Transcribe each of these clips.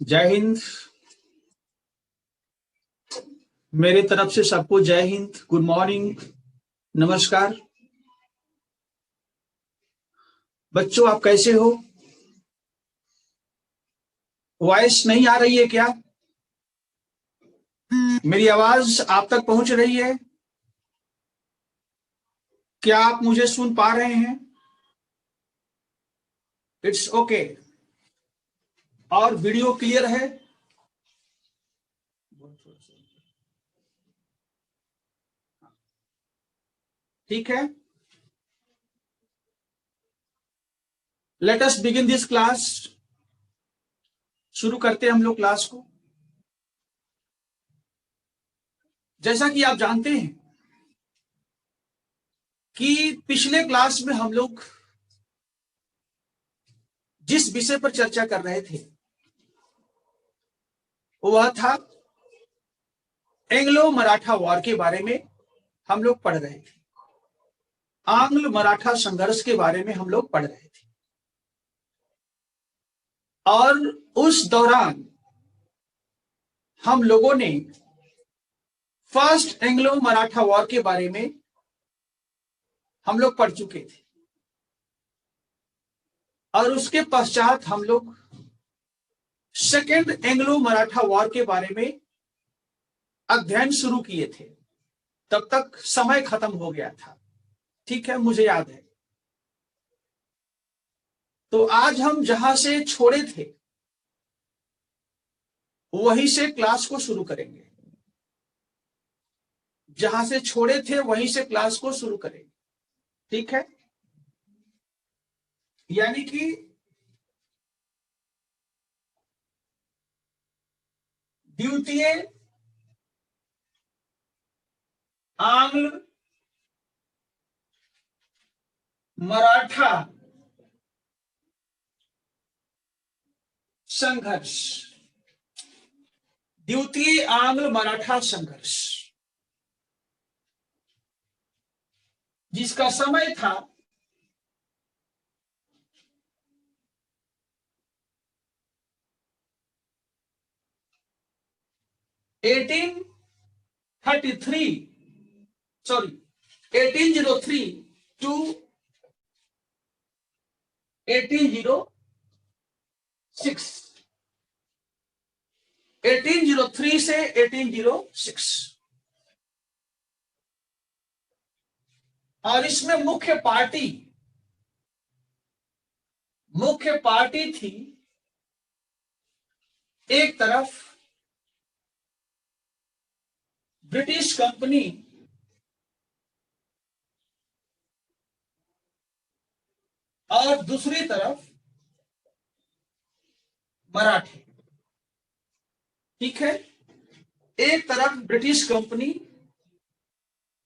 जय हिंद। मेरे तरफ से सबको जय हिंद, गुड मॉर्निंग, नमस्कार। बच्चों, आप कैसे हो? वॉइस नहीं आ रही है क्या? मेरी आवाज आप तक पहुंच रही है? क्या आप मुझे सुन पा रहे हैं? It's okay. और वीडियो क्लियर है? ठीक है। Let us begin this class. शुरू करते हैं हम लोग क्लास को। जैसा कि आप जानते हैं कि पिछले क्लास में हम लोग जिस विषय पर चर्चा कर रहे थे वह था एंग्लो मराठा वॉर के बारे में हम लोग पढ़ रहे थे। आंग्ल मराठा संघर्ष के बारे में हम लोग पढ़ रहे थे। और उस दौरान हम लोगों ने फर्स्ट एंग्लो मराठा वॉर के बारे में हम लोग पढ़ चुके थे। और उसके पश्चात हम लोग सेकेंड एंग्लो मराठा वॉर के बारे में अध्ययन शुरू किए थे। तब तक समय खत्म हो गया था। ठीक है, मुझे याद है। तो आज हम जहां से छोड़े थे वहीं से क्लास को शुरू करेंगे। जहां से छोड़े थे वहीं से क्लास को शुरू करेंगे। ठीक है, यानी कि द्वितीय आंग्ल मराठा संघर्ष, द्वितीय आंग्ल मराठा संघर्ष, जिसका समय था 1803 टू 1806, 1803 से 1806। और इसमें मुख्य पार्टी थी एक तरफ ब्रिटिश कंपनी और दूसरी तरफ मराठे। ठीक है, एक तरफ ब्रिटिश कंपनी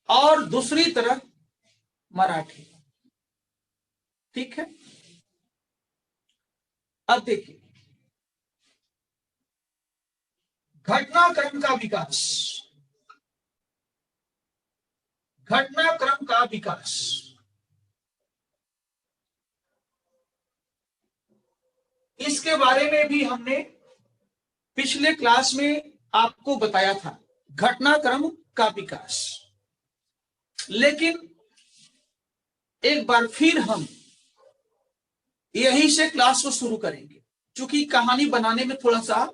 और दूसरी तरफ मराठी। ठीक है, अब देखिए घटनाक्रम का विकास। इसके बारे में भी हमने पिछले क्लास में आपको बताया था, घटनाक्रम का विकास। लेकिन एक बार फिर हम यहीं से क्लास को शुरू करेंगे, क्योंकि कहानी बनाने में थोड़ा सा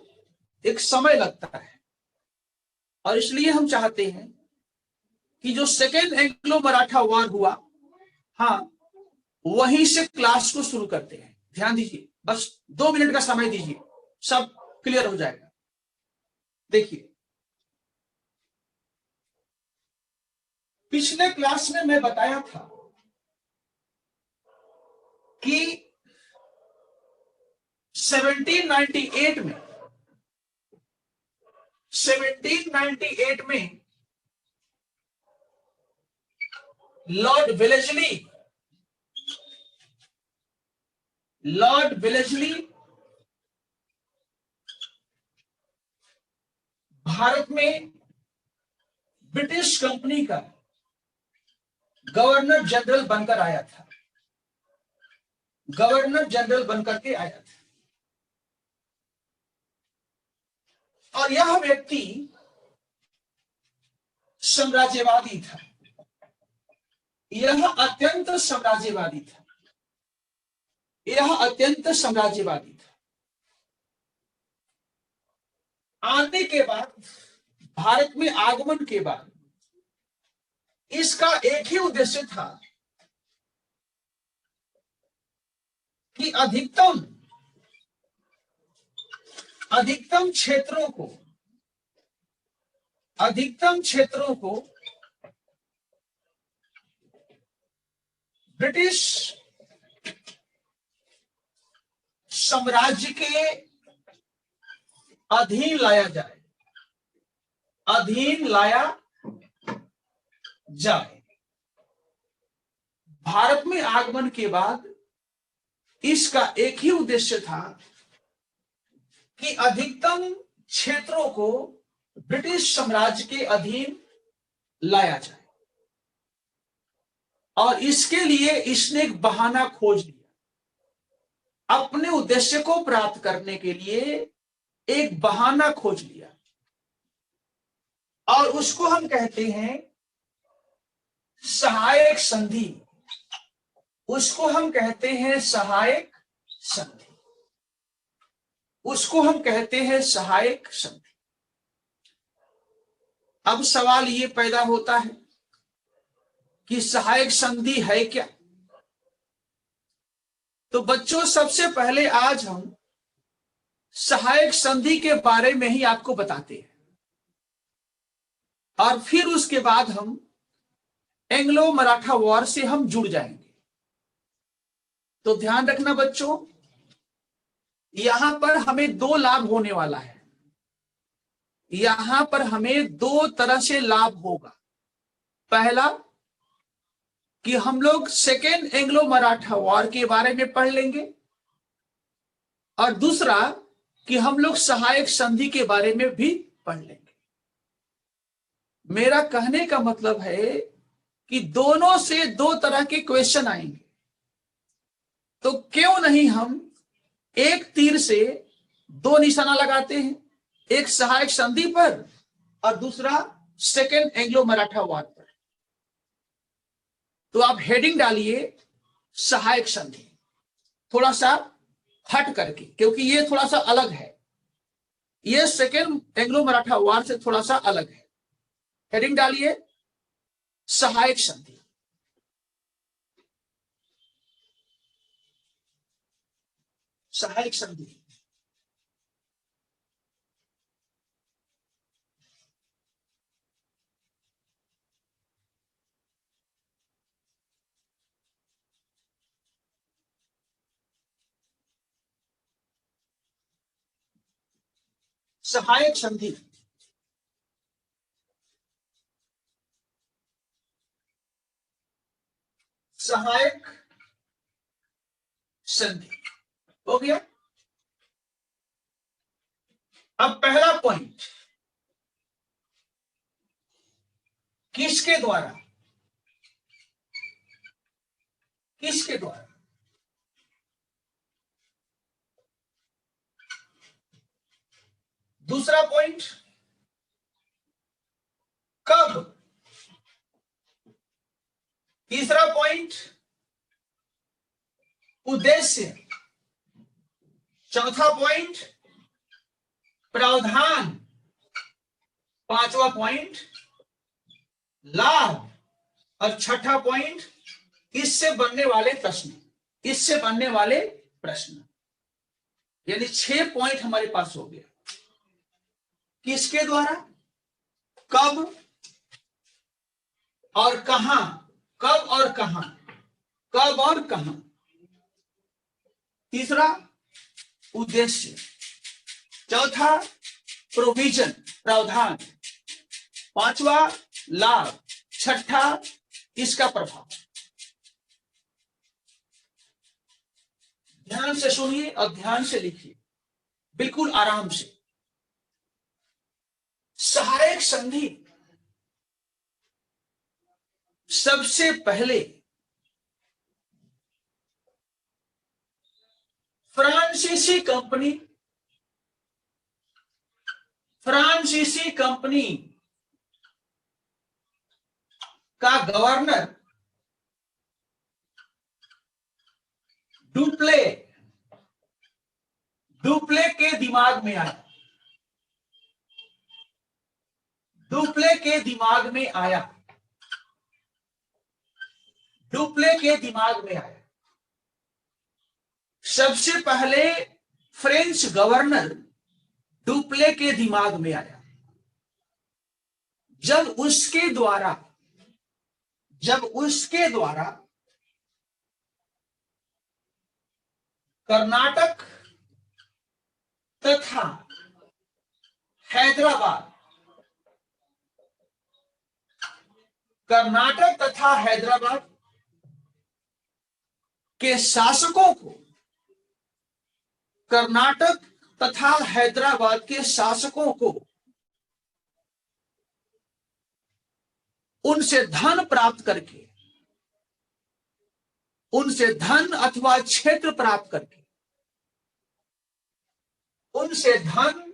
एक समय लगता है। और इसलिए हम चाहते हैं कि जो सेकेंड एंग्लो मराठा वॉर हुआ, हाँ, वहीं से क्लास को शुरू करते हैं। ध्यान दीजिए, बस 2 मिनट का समय दीजिए, सब क्लियर हो जाएगा। देखिए, पिछले क्लास में मैं बताया था कि 1798 में लॉर्ड वेलेस्ली भारत में ब्रिटिश कंपनी का गवर्नर जनरल बनकर आया था। गवर्नर जनरल बनकर के आया था। और यह व्यक्ति साम्राज्यवादी था, यह अत्यंत साम्राज्यवादी था, यह अत्यंत साम्राज्यवादी था। आने के बाद, भारत में आगमन के बाद इसका एक ही उद्देश्य था कि अधिकतम क्षेत्रों को ब्रिटिश साम्राज्य के अधीन लाया जाए। भारत में आगमन के बाद इसका एक ही उद्देश्य था कि अधिकतम क्षेत्रों को ब्रिटिश साम्राज्य के अधीन लाया जाए, और इसके लिए इसने एक बहाना खोज लिया। अपने उद्देश्य को प्राप्त करने के लिए एक बहाना खोज लिया, और उसको हम कहते हैं सहायक संधि। उसको हम कहते हैं सहायक संधि। उसको हम कहते हैं सहायक संधि। अब सवाल ये पैदा होता है कि सहायक संधि है क्या? तो बच्चों, सबसे पहले आज हम सहायक संधि के बारे में ही आपको बताते हैं, और फिर उसके बाद हम एंग्लो मराठा वॉर से हम जुड़ जाएंगे। तो ध्यान रखना बच्चों, यहां पर हमें दो लाभ होने वाला है। यहां पर हमें दो तरह से लाभ होगा। पहला कि हम लोग सेकेंड एंग्लो मराठा वॉर के बारे में पढ़ लेंगे, और दूसरा कि हम लोग सहायक संधि के बारे में भी पढ़ लेंगे। मेरा कहने का मतलब है कि दोनों से दो तरह के क्वेश्चन आएंगे, तो क्यों नहीं हम एक तीर से दो निशाना लगाते हैं, एक सहायक संधि पर और दूसरा सेकेंड एंग्लो मराठा वॉर पर। तो आप हेडिंग डालिए सहायक संधि, थोड़ा सा हट करके, क्योंकि ये थोड़ा सा अलग है। ये सेकेंड एंग्लो मराठा वॉर से थोड़ा सा अलग है। हेडिंग डालिए सहायक संधि। सहायक संधि। सहायक संधि सहायक संधि हो गया। अब पहला पॉइंट, किसके द्वारा? किसके द्वारा? दूसरा पॉइंट, कब? तीसरा पॉइंट, उद्देश्य। चौथा पॉइंट, प्रावधान। पांचवा पॉइंट, लाभ। और छठा पॉइंट, इससे बनने वाले प्रश्न। इससे बनने वाले प्रश्न, यानी 6 पॉइंट हमारे पास हो गया। किसके द्वारा, कब और कहां? कब और कहां? कब और कहां? तीसरा उद्देश्य, चौथा प्रोविजन, प्रावधान, पांचवा लाभ, छठा इसका प्रभाव। ध्यान से सुनिए और ध्यान से लिखिए, बिल्कुल आराम से। सहायक संधि सबसे पहले फ्रांसीसी फ्रांसीसी कंपनी का गवर्नर डुप्ले डुप्ले के दिमाग में आया। डुप्ले के दिमाग में आया। डुप्ले के दिमाग में आया। सबसे पहले फ्रेंच गवर्नर डुप्ले के दिमाग में आया जब उसके द्वारा कर्नाटक तथा हैदराबाद के शासकों को कर्नाटक तथा हैदराबाद के शासकों को उनसे धन प्राप्त करके, उनसे धन अथवा क्षेत्र प्राप्त करके, उनसे धन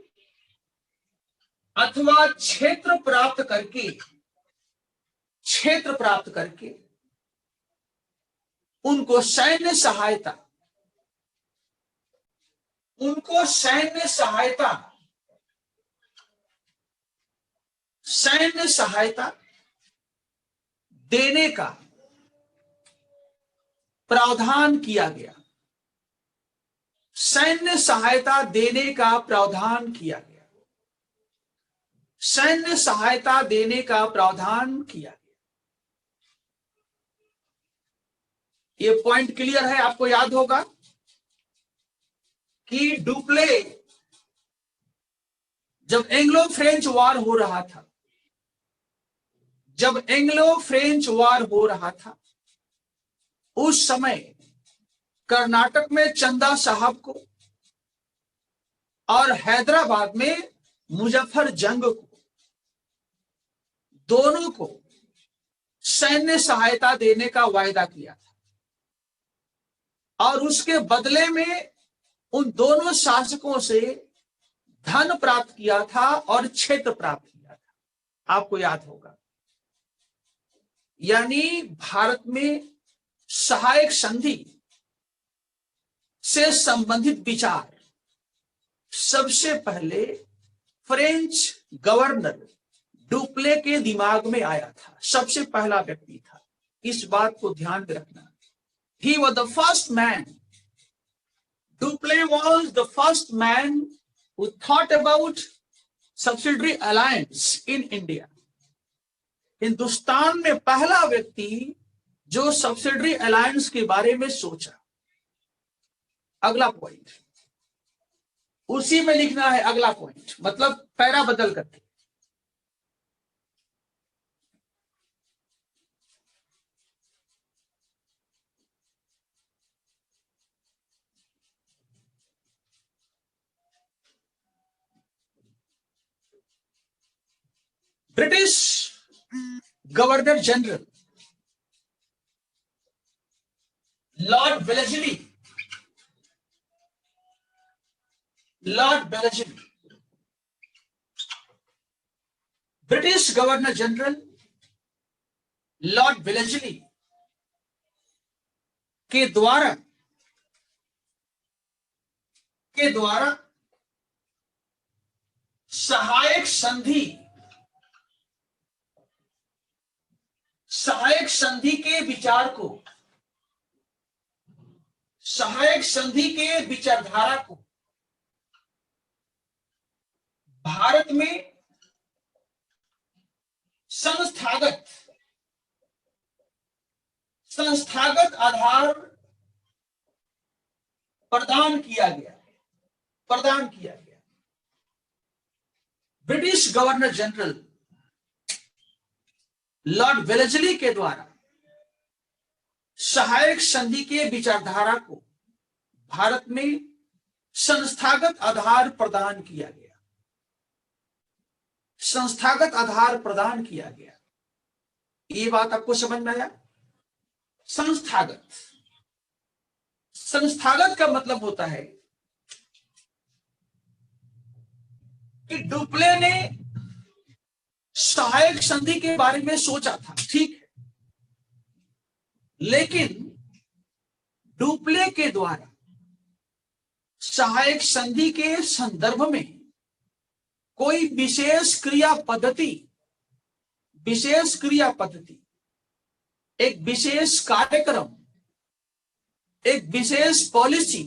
अथवा क्षेत्र प्राप्त करके उनको सैन्य सहायता देने का प्रावधान किया गया। सैन्य सहायता देने का प्रावधान किया गया। सैन्य सहायता देने का प्रावधान किया गया। ये पॉइंट क्लियर है? आपको याद होगा कि डुप्ले जब एंग्लो फ्रेंच वार हो रहा था, उस समय कर्नाटक में चंदा साहब को और हैदराबाद में मुजफ्फर जंग को, दोनों को सैन्य सहायता देने का वायदा किया था और उसके बदले में उन दोनों शासकों से धन प्राप्त किया था और क्षेत्र प्राप्त किया था। आपको याद होगा। यानी भारत में सहायक संधि से संबंधित विचार सबसे पहले फ्रेंच गवर्नर डुप्ले के दिमाग में आया था। सबसे पहला व्यक्ति था। इस बात को ध्यान में रखना। He was the first man. Duplé was the first man who thought about subsidiary alliance in India. Hindustan में पहला व्यक्ति जो सब्सिडरी अलायंस के बारे में सोचा। अगला पॉइंट उसी में लिखना है। अगला पॉइंट मतलब पैरा बदल करके। British governor general Lord Wellesley British governor general Lord Wellesley के द्वारा सहायक संधि के विचारधारा को भारत में संस्थागत आधार प्रदान किया गया। British governor general Lord Wellesley के द्वारा सहायक संधि के विचारधारा को भारत में संस्थागत आधार प्रदान किया गया। ये बात आपको समझ में आया? संस्थागत का मतलब होता है कि डुप्ले ने सहायक संधि के बारे में सोचा था, ठीक है, लेकिन डुप्ले के द्वारा सहायक संधि के संदर्भ में कोई विशेष क्रिया पद्धति, एक विशेष कार्यक्रम, एक विशेष पॉलिसी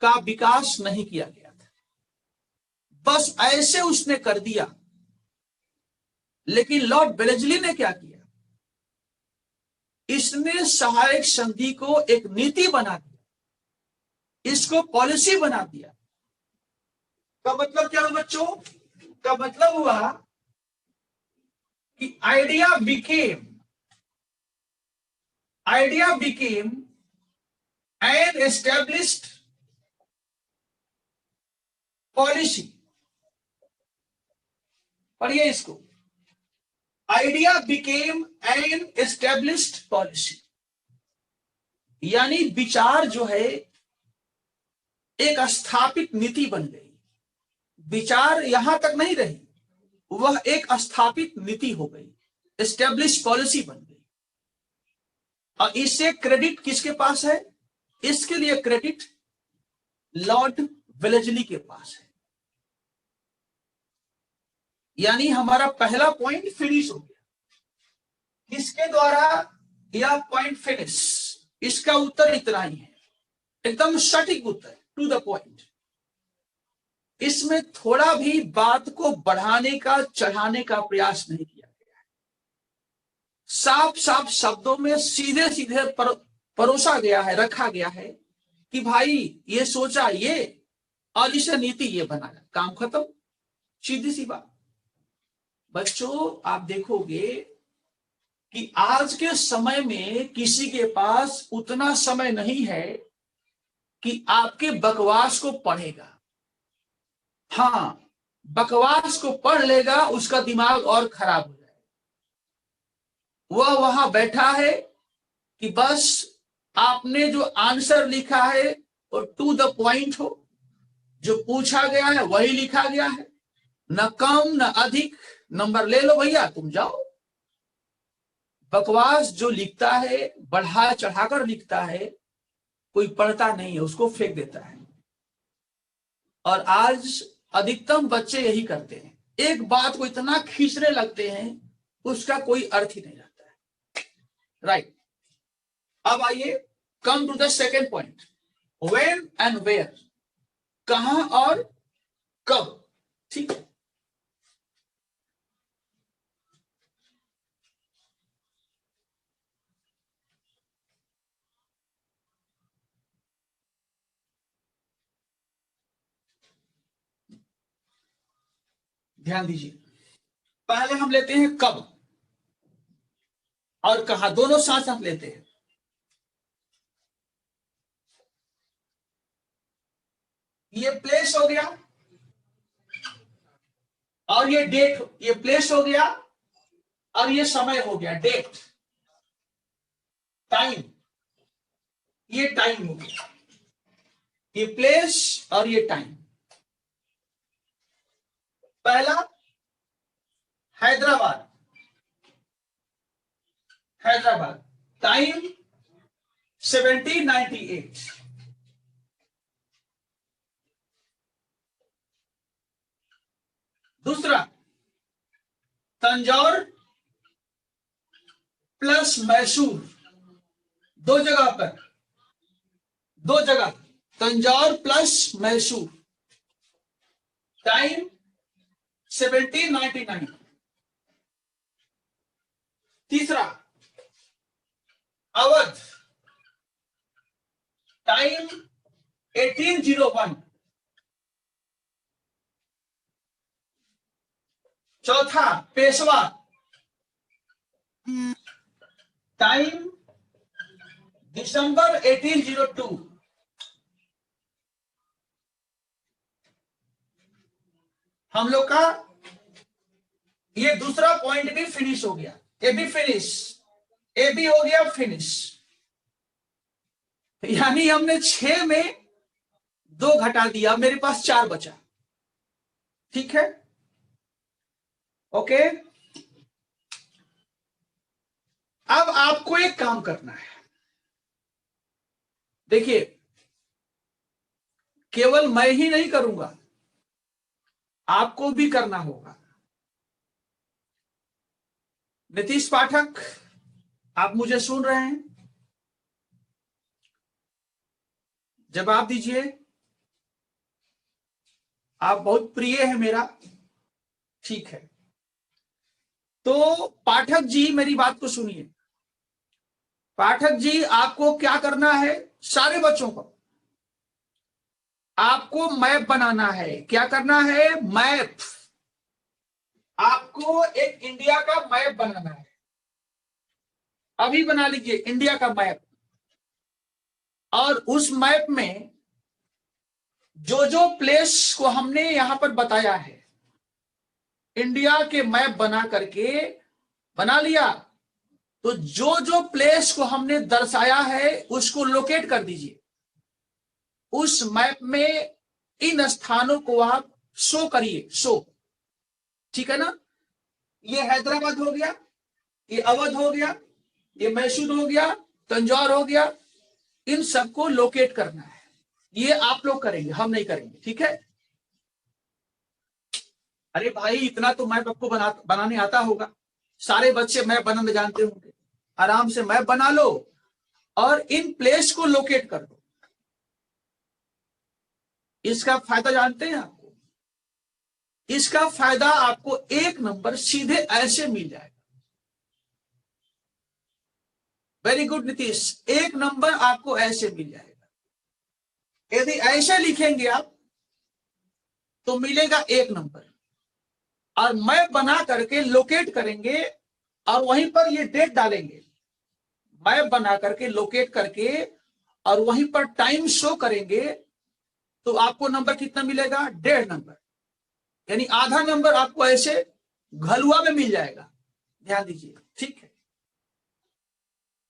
का विकास नहीं किया गया था। बस ऐसे उसने कर दिया। लेकिन लॉर्ड वेलेस्ली ने क्या किया? इसने सहायक संधि को एक नीति बना दिया, इसको पॉलिसी बना दिया। का मतलब क्या हुआ बच्चों? का मतलब हुआ कि idea became an established policy. पढ़िए इसको, idea became an established policy, यानी विचार जो है एक स्थापित नीति बन गई। विचार यहां तक नहीं रही, वह एक स्थापित नीति हो गई, एस्टैब्लिश पॉलिसी बन गई। और इससे क्रेडिट किसके पास है? इसके लिए क्रेडिट लॉर्ड वेलेस्ली के पास है। यानी हमारा पहला पॉइंट फिनिश हो गया। किसके द्वारा यह पॉइंट फिनिश? इसका उत्तर इतना ही है, एकदम सटीक उत्तर, टू द पॉइंट। इसमें थोड़ा भी बात को बढ़ाने का, चढ़ाने का प्रयास नहीं किया गया है। साफ साफ शब्दों में सीधे सीधे परोसा गया है, रखा गया है कि भाई ये सोचा ये, और इसे नीति ये बनाया, काम खत्म, सीधी सी बात। बच्चों आप देखोगे कि आज के समय में किसी के पास उतना समय नहीं है कि आपके बकवास को पढ़ेगा। हाँ, बकवास को पढ़ लेगा, उसका दिमाग और खराब हो जाएगा। वह वहां बैठा है कि बस आपने जो आंसर लिखा है वो टू द पॉइंट हो, जो पूछा गया है वही लिखा गया है, न कम न अधिक, नंबर ले लो भैया तुम जाओ। बकवास जो लिखता है, बढ़ा चढ़ाकर लिखता है, कोई पढ़ता नहीं है, उसको फेंक देता है। और आज अधिकतम बच्चे यही करते हैं, एक बात को इतना खींचने लगते हैं उसका कोई अर्थ ही नहीं रहता है। राइट, अब आइए come to the second point, when and where, कहां और कब। ठीक है, ध्यान दीजिए। पहले हम लेते हैं कब और कहां, दोनों साथ साथ लेते हैं। ये प्लेस हो गया और ये डेट, ये प्लेस हो गया और ये समय हो गया, डेट, टाइम, ये टाइम हो गया, ये प्लेस और ये टाइम। पहला हैदराबाद, टाइम 1798। दूसरा तंजौर प्लस मैसूर, दो जगह तंजौर प्लस मैसूर, टाइम 1799। तीसरा अवध, टाइम 1801। चौथा पेशवा, टाइम दिसंबर 1802। हम लोग का ये दूसरा पॉइंट भी फिनिश हो गया, ये भी फिनिश, ए भी हो गया फिनिश। यानी हमने 6 में 2 घटा दिया, मेरे पास 4 बचा। ठीक है, ओके। अब आपको एक काम करना है, देखिए केवल मैं ही नहीं करूंगा, आपको भी करना होगा। नीतीश पाठक, आप मुझे सुन रहे हैं? जवाब दीजिए। आप बहुत प्रिय है मेरा, ठीक है। तो पाठक जी मेरी बात को सुनिए। पाठक जी आपको क्या करना है, सारे बच्चों को आपको मैप बनाना है। क्या करना है? मैप। आपको एक इंडिया का मैप बनाना है, अभी बना लीजिए इंडिया का मैप। और उस मैप में जो जो प्लेस को हमने यहां पर बताया है, इंडिया के मैप बना करके बना लिया, तो जो जो प्लेस को हमने दर्शाया है उसको लोकेट कर दीजिए। उस मैप में इन स्थानों को आप शो करिए, शो, ठीक है ना? ये हैदराबाद हो गया, ये अवध हो गया, ये मैसूर हो गया, तंजौर हो गया, इन सबको लोकेट करना है। ये आप लोग करेंगे, हम नहीं करेंगे, ठीक है? अरे भाई इतना तो मैप आपको बनाने आता होगा, सारे बच्चे मैप बनाना जानते होंगे। आराम से मैप बना लो और इन प्लेस को लोकेट कर दो। इसका फायदा जानते हैं आपको? इसका फायदा आपको एक नंबर सीधे ऐसे मिल जाएगा। वेरी गुड नीतीश, एक नंबर आपको ऐसे मिल जाएगा। यदि ऐसे लिखेंगे आप तो मिलेगा एक नंबर, और मैप बना करके लोकेट करेंगे और वहीं पर ये डेट डालेंगे। मैप बना करके लोकेट करके और वहीं पर टाइम शो करेंगे, तो आपको नंबर कितना मिलेगा? 1.5 नंबर, यानी आधा नंबर आपको ऐसे घलुआ में मिल जाएगा। ध्यान दीजिए, ठीक है?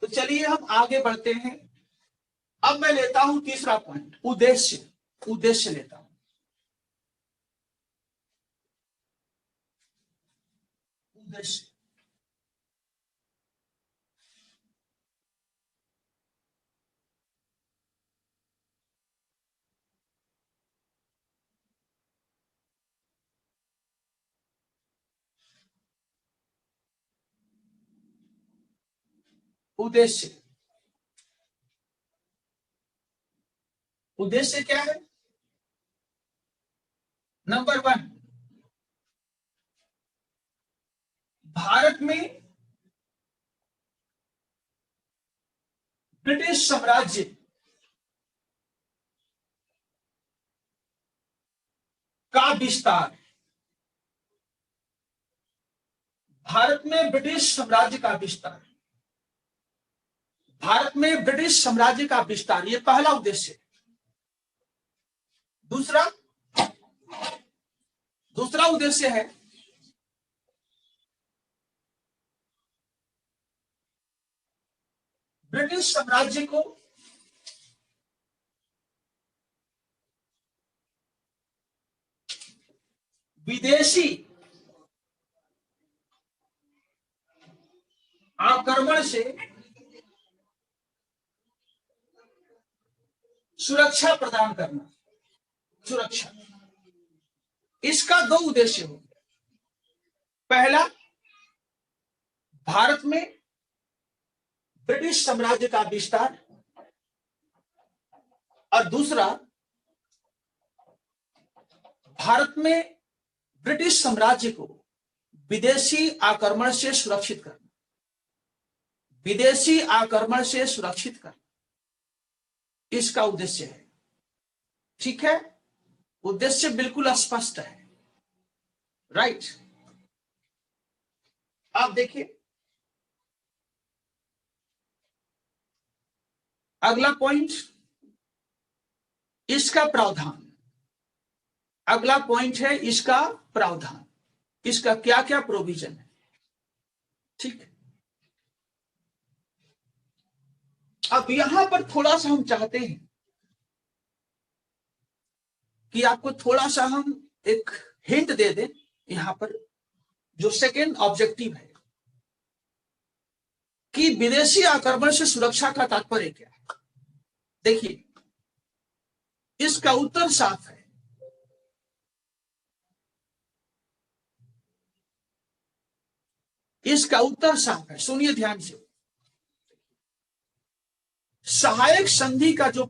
तो चलिए हम आगे बढ़ते हैं। अब मैं लेता हूं तीसरा पॉइंट, उद्देश्य। उद्देश्य लेता हूं, उद्देश्य। उद्देश्य, उद्देश्य क्या है? नंबर 1, भारत में ब्रिटिश साम्राज्य का विस्तार। भारत में ब्रिटिश साम्राज्य का विस्तार, भारत में ब्रिटिश साम्राज्य का विस्तार, ये पहला उद्देश्य। दूसरा, दूसरा उद्देश्य है ब्रिटिश साम्राज्य को विदेशी आक्रमण से सुरक्षा प्रदान करना। सुरक्षा, इसका दो उद्देश्य हो। पहला, भारत में ब्रिटिश साम्राज्य का विस्तार, और दूसरा, भारत में ब्रिटिश साम्राज्य को विदेशी आक्रमण से सुरक्षित करना। विदेशी आक्रमण से सुरक्षित करना, इसका उद्देश्य है। ठीक है, उद्देश्य बिल्कुल स्पष्ट है, राइट? आप देखिए अगला पॉइंट, इसका प्रावधान। अगला पॉइंट है इसका प्रावधान, इसका क्या क्या प्रोविजन है। ठीक है, अब यहां पर थोड़ा सा हम चाहते हैं कि आपको थोड़ा सा हम एक हिंट दे दें यहां पर, जो सेकेंड ऑब्जेक्टिव है कि विदेशी आक्रमण से सुरक्षा का तात्पर्य क्या है। देखिए, इसका उत्तर साफ है। इसका उत्तर साफ है, सुनिए ध्यान से। सहायक संधि का जो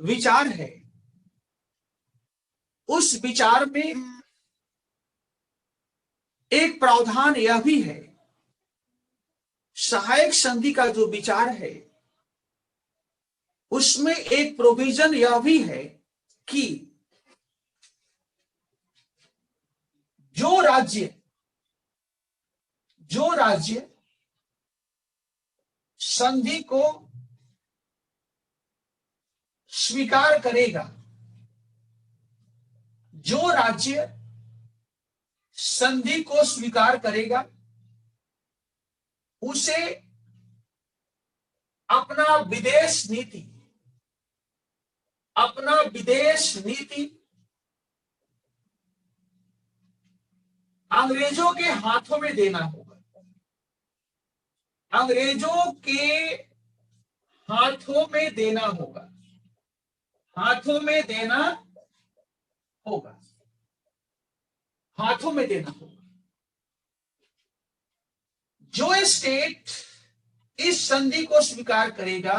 विचार है, उस विचार में एक प्रावधान यह भी है, सहायक संधि का जो विचार है उसमें एक प्रोविजन यह भी है कि जो राज्य संधि को स्वीकार करेगा, जो राज्य संधि को स्वीकार करेगा, उसे अपना विदेश नीति अंग्रेजों के हाथों में देना होगा। अंग्रेजों के हाथों में देना होगा। हाथों में देना होगा। हाथों में देना होगा। जो स्टेट इस संधि को स्वीकार करेगा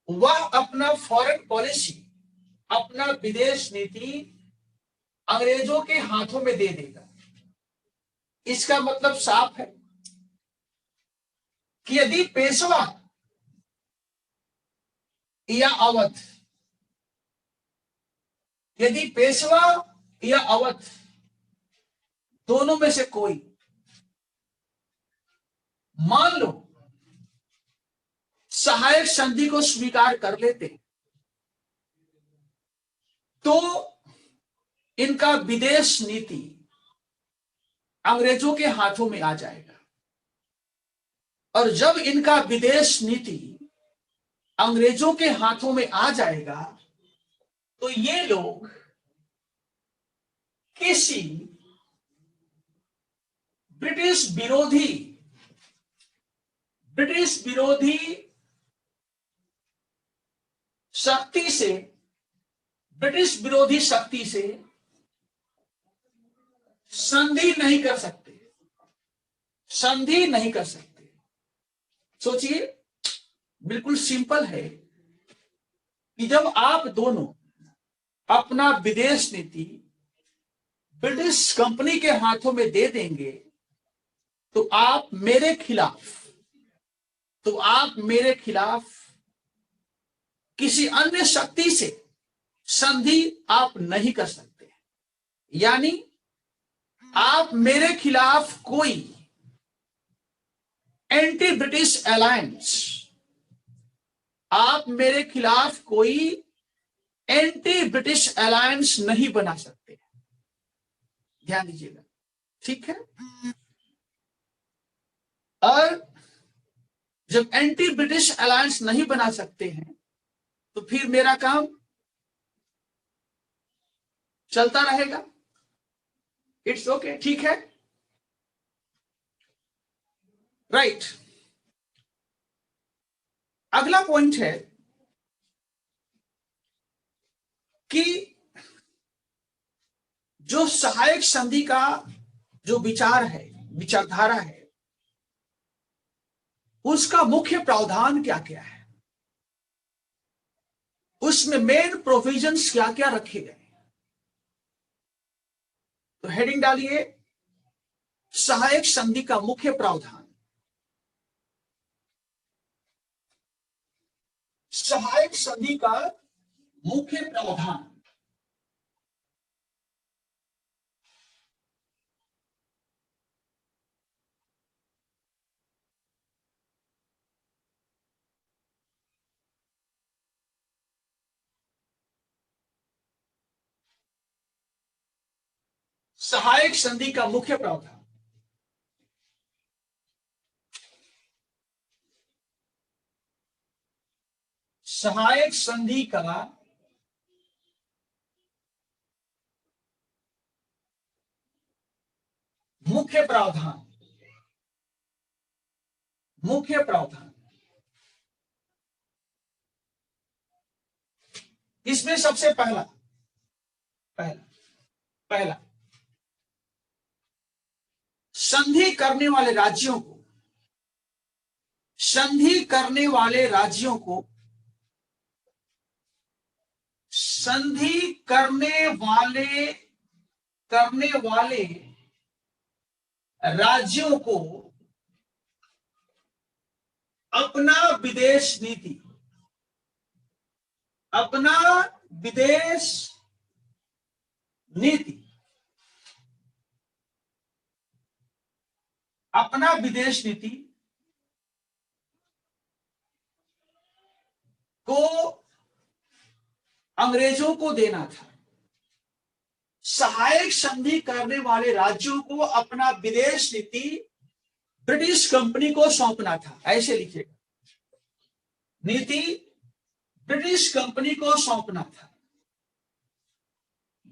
वह अपना फॉरेन पॉलिसी, अपना विदेश नीति अंग्रेजों के हाथों में दे देगा। इसका मतलब साफ है कि यदि पेशवा या अवध, यदि पेशवा या अवध दोनों में से कोई, मान लो सहायक संधि को स्वीकार कर लेते, तो इनका विदेश नीति अंग्रेजों के हाथों में आ जाएगा। और जब इनका विदेश नीति अंग्रेजों के हाथों में आ जाएगा तो ये लोग किसी ब्रिटिश विरोधी शक्ति से, ब्रिटिश विरोधी शक्ति से संधि नहीं कर सकते। संधि नहीं कर सकते। सोचिए, बिल्कुल सिंपल है कि जब आप दोनों अपना विदेश नीति ब्रिटिश कंपनी के हाथों में दे देंगे तो आप मेरे खिलाफ किसी अन्य शक्ति से संधि आप नहीं कर सकते। यानी आप मेरे खिलाफ कोई एंटी ब्रिटिश अलायंस, आप मेरे खिलाफ कोई एंटी ब्रिटिश अलायंस नहीं बना सकते। ध्यान दीजिएगा, ठीक है। और जब एंटी ब्रिटिश अलायंस नहीं बना सकते हैं तो फिर मेरा काम चलता रहेगा। इट्स ओके, ठीक है, राइट। अगला पॉइंट है कि जो सहायक संधि का जो विचार है, विचारधारा है, उसका मुख्य प्रावधान क्या क्या है, उसमें मेन प्रोविजंस क्या क्या रखे गए। तो हेडिंग डालिए, सहायक संधि का मुख्य प्रावधान। सहायक संधि का मुख्य प्रावधान। सहायक संधि का मुख्य प्रावधान। सहायक संधि का मुख्य प्रावधान, मुख्य प्रावधान, इसमें सबसे पहला पहला पहला संधि करने वाले राज्यों को, संधि करने वाले राज्यों को, संधि करने वाले राज्यों को अपना विदेश नीति, अपना विदेश नीति, अपना विदेश नीति को अंग्रेजों को देना था। सहायक संधि करने वाले राज्यों को अपना विदेश नीति ब्रिटिश कंपनी को सौंपना था। ऐसे लिखिएगा, नीति ब्रिटिश कंपनी को सौंपना था,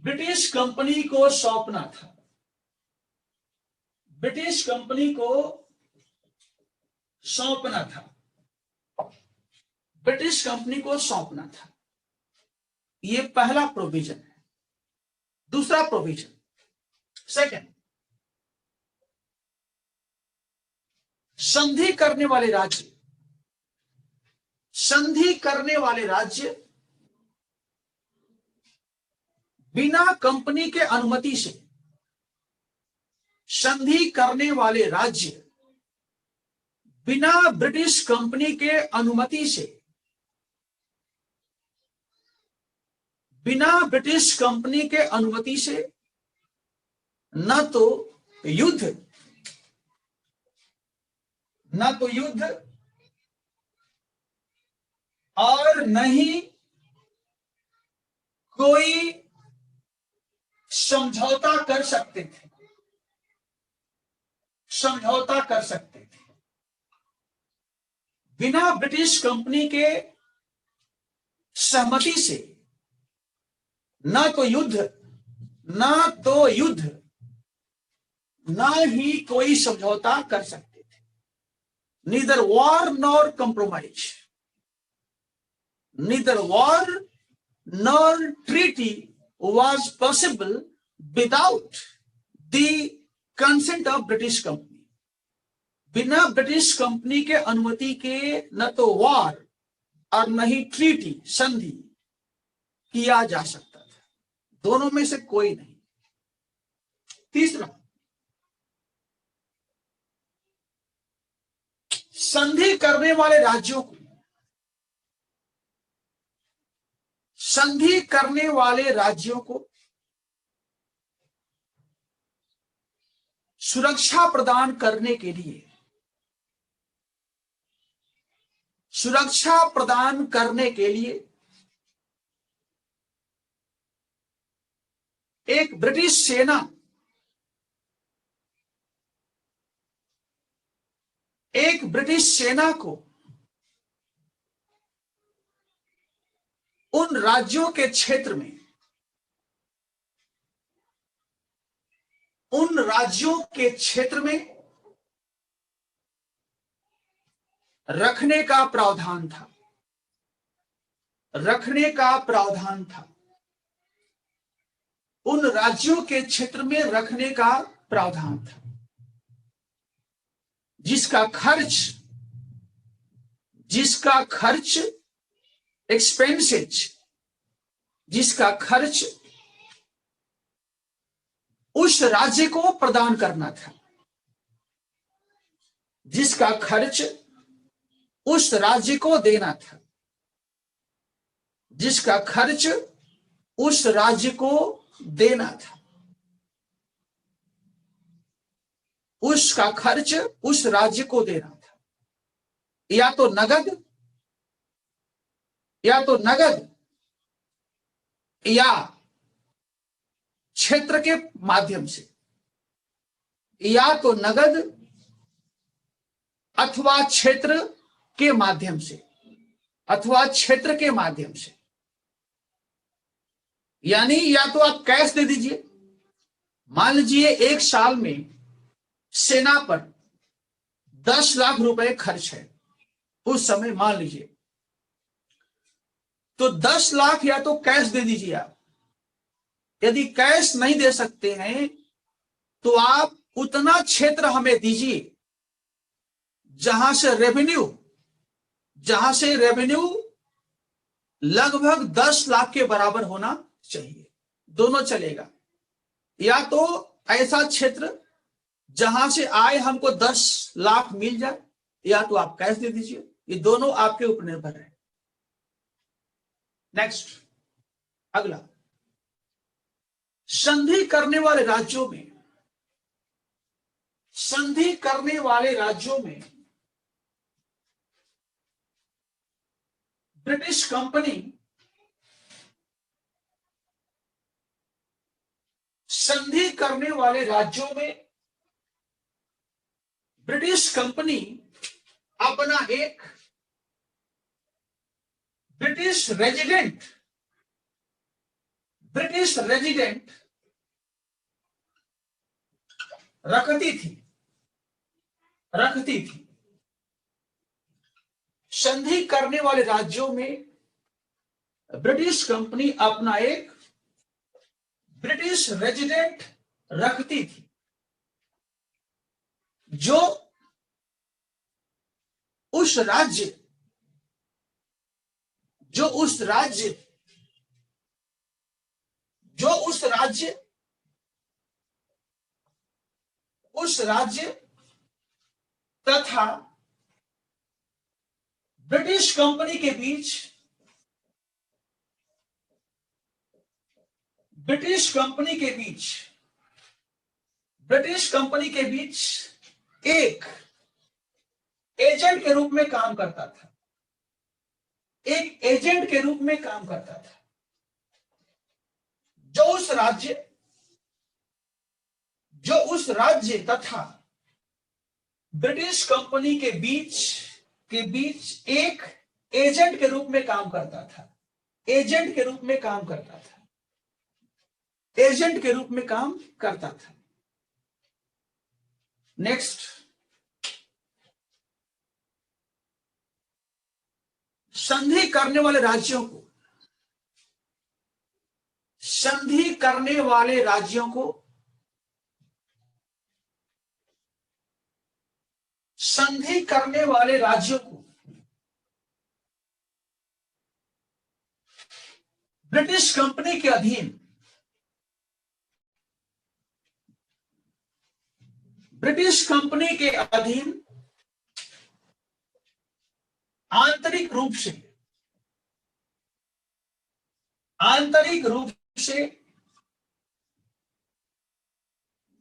ब्रिटिश कंपनी को सौंपना था, ब्रिटिश कंपनी को सौंपना था, ब्रिटिश कंपनी को सौंपना था। ये पहला प्रोविजन है। दूसरा प्रोविजन, सेकंड, संधि करने वाले राज्य, संधि करने वाले राज्य बिना कंपनी के अनुमति से, संधि करने वाले राज्य बिना ब्रिटिश कंपनी के अनुमति से, बिना ब्रिटिश कंपनी के अनुमति से न तो युद्ध, न तो युद्ध और न ही कोई समझौता कर सकते थे, समझौता कर सकते थे। बिना ब्रिटिश कंपनी के सहमति से न तो युद्ध, न तो युद्ध, न ही कोई समझौता कर सकते थे। Neither war nor compromise, neither war nor treaty was possible without the consent of British company। बिना ब्रिटिश कंपनी के अनुमति के न तो वॉर और न ही ट्रीटी, संधि किया जा सकता था। दोनों में से कोई नहीं। तीसरा, संधि करने वाले राज्यों को, संधि करने वाले राज्यों को सुरक्षा प्रदान करने के लिए, सुरक्षा प्रदान करने के लिए एक ब्रिटिश सेना, एक ब्रिटिश सेना को उन राज्यों के क्षेत्र में, उन राज्यों के क्षेत्र में रखने का प्रावधान था, रखने का प्रावधान था, उन राज्यों के क्षेत्र में रखने का प्रावधान था, जिसका खर्च एक्सपेंसेज, जिसका खर्च उस राज्य को प्रदान करना था, जिसका खर्च उस राज्य को देना था, जिसका खर्च उस राज्य को देना था, उसका खर्च उस राज्य को देना था। या तो नगद, या तो नगद, या क्षेत्र के माध्यम से, या तो नगद अथवा क्षेत्र के माध्यम से, अथवा क्षेत्र के माध्यम से। यानी या तो आप कैश दे दीजिए, मान लीजिए एक साल में सेना पर 10 लाख रुपए खर्च है उस समय, मान लीजिए, तो 10 लाख या तो कैश दे दीजिए आप। यदि कैश नहीं दे सकते हैं तो आप उतना क्षेत्र हमें दीजिए जहां से रेवेन्यू लगभग 10 लाख के बराबर होना चाहिए। दोनों चलेगा, या तो ऐसा क्षेत्र जहां से आय हमको 10 लाख मिल जाए, या तो आप कैश दे दीजिए। ये दोनों आपके ऊपर निर्भर है। नेक्स्ट, अगला, संधि करने वाले राज्यों में ब्रिटिश कंपनी अपना एक ब्रिटिश रेजिडेंट रखती थी। संधि करने वाले राज्यों में ब्रिटिश कंपनी अपना एक ब्रिटिश रेजिडेंट रखती थी, जो उस राज्य तथा ब्रिटिश कंपनी के बीच एक एजेंट के रूप में काम करता था, जो उस राज्य तथा ब्रिटिश कंपनी के बीच एक एजेंट के रूप में काम करता था। नेक्स्ट, संधि करने वाले राज्यों को ब्रिटिश कंपनी के अधीन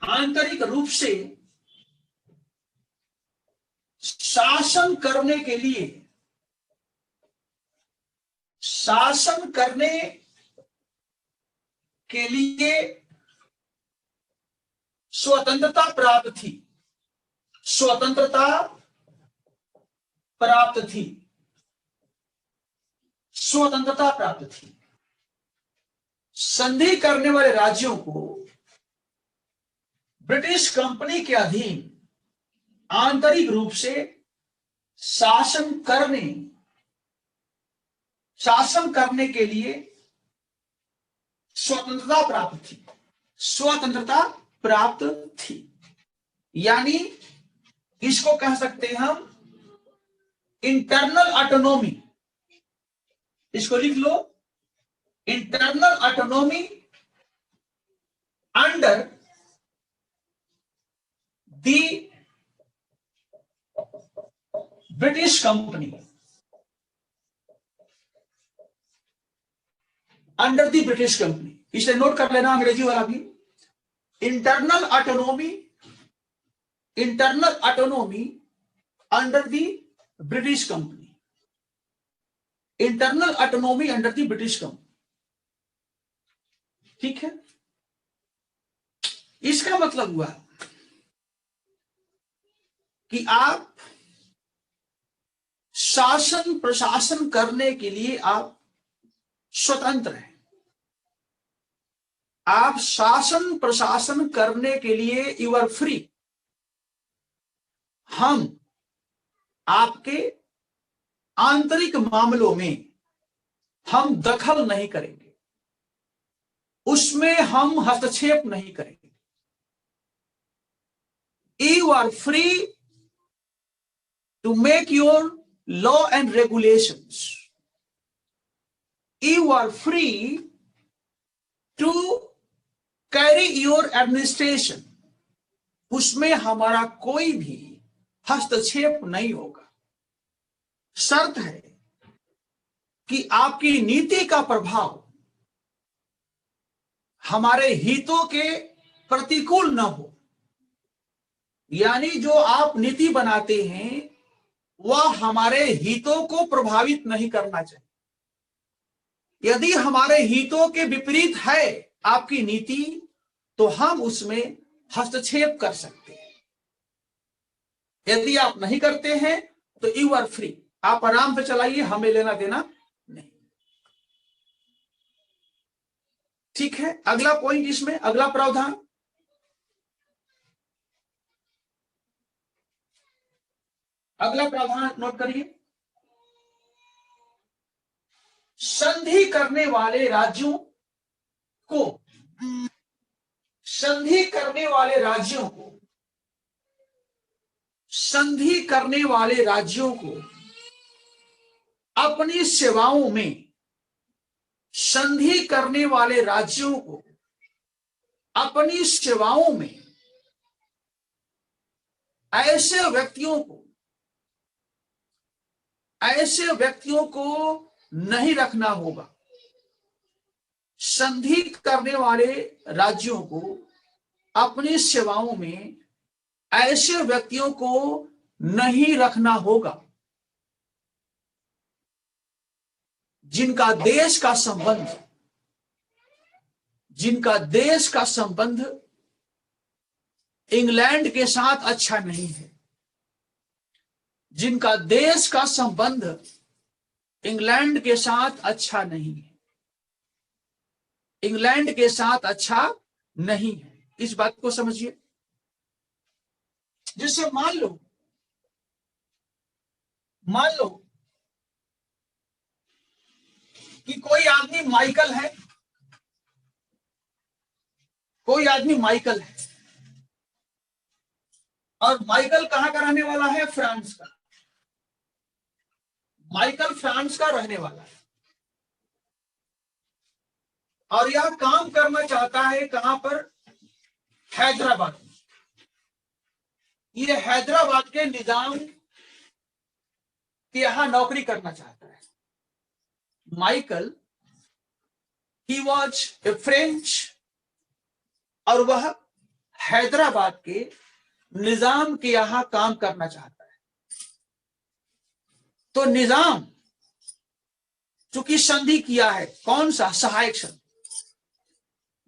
आंतरिक रूप से शासन करने के लिए स्वतंत्रता प्राप्त थी। संधि करने वाले राज्यों को ब्रिटिश कंपनी के अधीन आंतरिक रूप से शासन करने के लिए स्वतंत्रता प्राप्त थी। यानी इसको कह सकते हैं हम इंटरनल ऑटोनॉमी। इसको लिख लो, internal autonomy under the British company. इसे नोट कर लेना, अंग्रेजी वाला भी। Internal autonomy under the British company. ठीक है, इसका मतलब हुआ कि आप शासन प्रशासन करने के लिए आप स्वतंत्र हैं। आप शासन प्रशासन करने के लिए यू आर फ्री। हम आपके आंतरिक मामलों में हम दखल नहीं करेंगे, उसमें हम हस्तक्षेप नहीं करेंगे। You are free to make your law and regulations, you are free to carry your administration, उसमें हमारा कोई भी हस्तक्षेप नहीं होगा। शर्त है कि आपकी नीति का प्रभाव हमारे हितों के प्रतिकूल न हो, यानी जो आप नीति बनाते हैं वह हमारे हितों को प्रभावित नहीं करना चाहिए। यदि हमारे हितों के विपरीत है आपकी नीति, तो हम उसमें हस्तक्षेप कर सकते हैं। यदि आप नहीं करते हैं तो यू आर फ्री, आप आराम से चलाइए, हमें लेना देना नहीं। ठीक है, अगला पॉइंट इसमें, अगला प्रावधान, अगला प्रावधान नोट करिए। संधि करने वाले राज्यों को, संधि करने वाले राज्यों को, संधि करने वाले राज्यों को अपनी सेवाओं में, संधि करने वाले राज्यों को अपनी सेवाओं में ऐसे व्यक्तियों को नहीं रखना होगा। संधि करने वाले राज्यों को अपनी सेवाओं में ऐसे व्यक्तियों को नहीं रखना होगा जिनका देश का संबंध इंग्लैंड के साथ अच्छा नहीं है, जिनका देश का संबंध इंग्लैंड के साथ अच्छा नहीं है, इंग्लैंड के साथ अच्छा नहीं है। इस बात को समझिए। जैसे मान लो कि कोई आदमी माइकल है, और माइकल कहां का रहने वाला है? फ्रांस का। माइकल फ्रांस का रहने वाला है और यह काम करना चाहता है कहां पर? हैदराबाद। ये हैदराबाद के निजाम के यहां नौकरी करना चाहता है। Michael, he was a French, और वह हैदराबाद के निजाम के यहां काम करना चाहता है। तो निजाम चूंकि संधि किया है, कौन सा? सहायक संधि।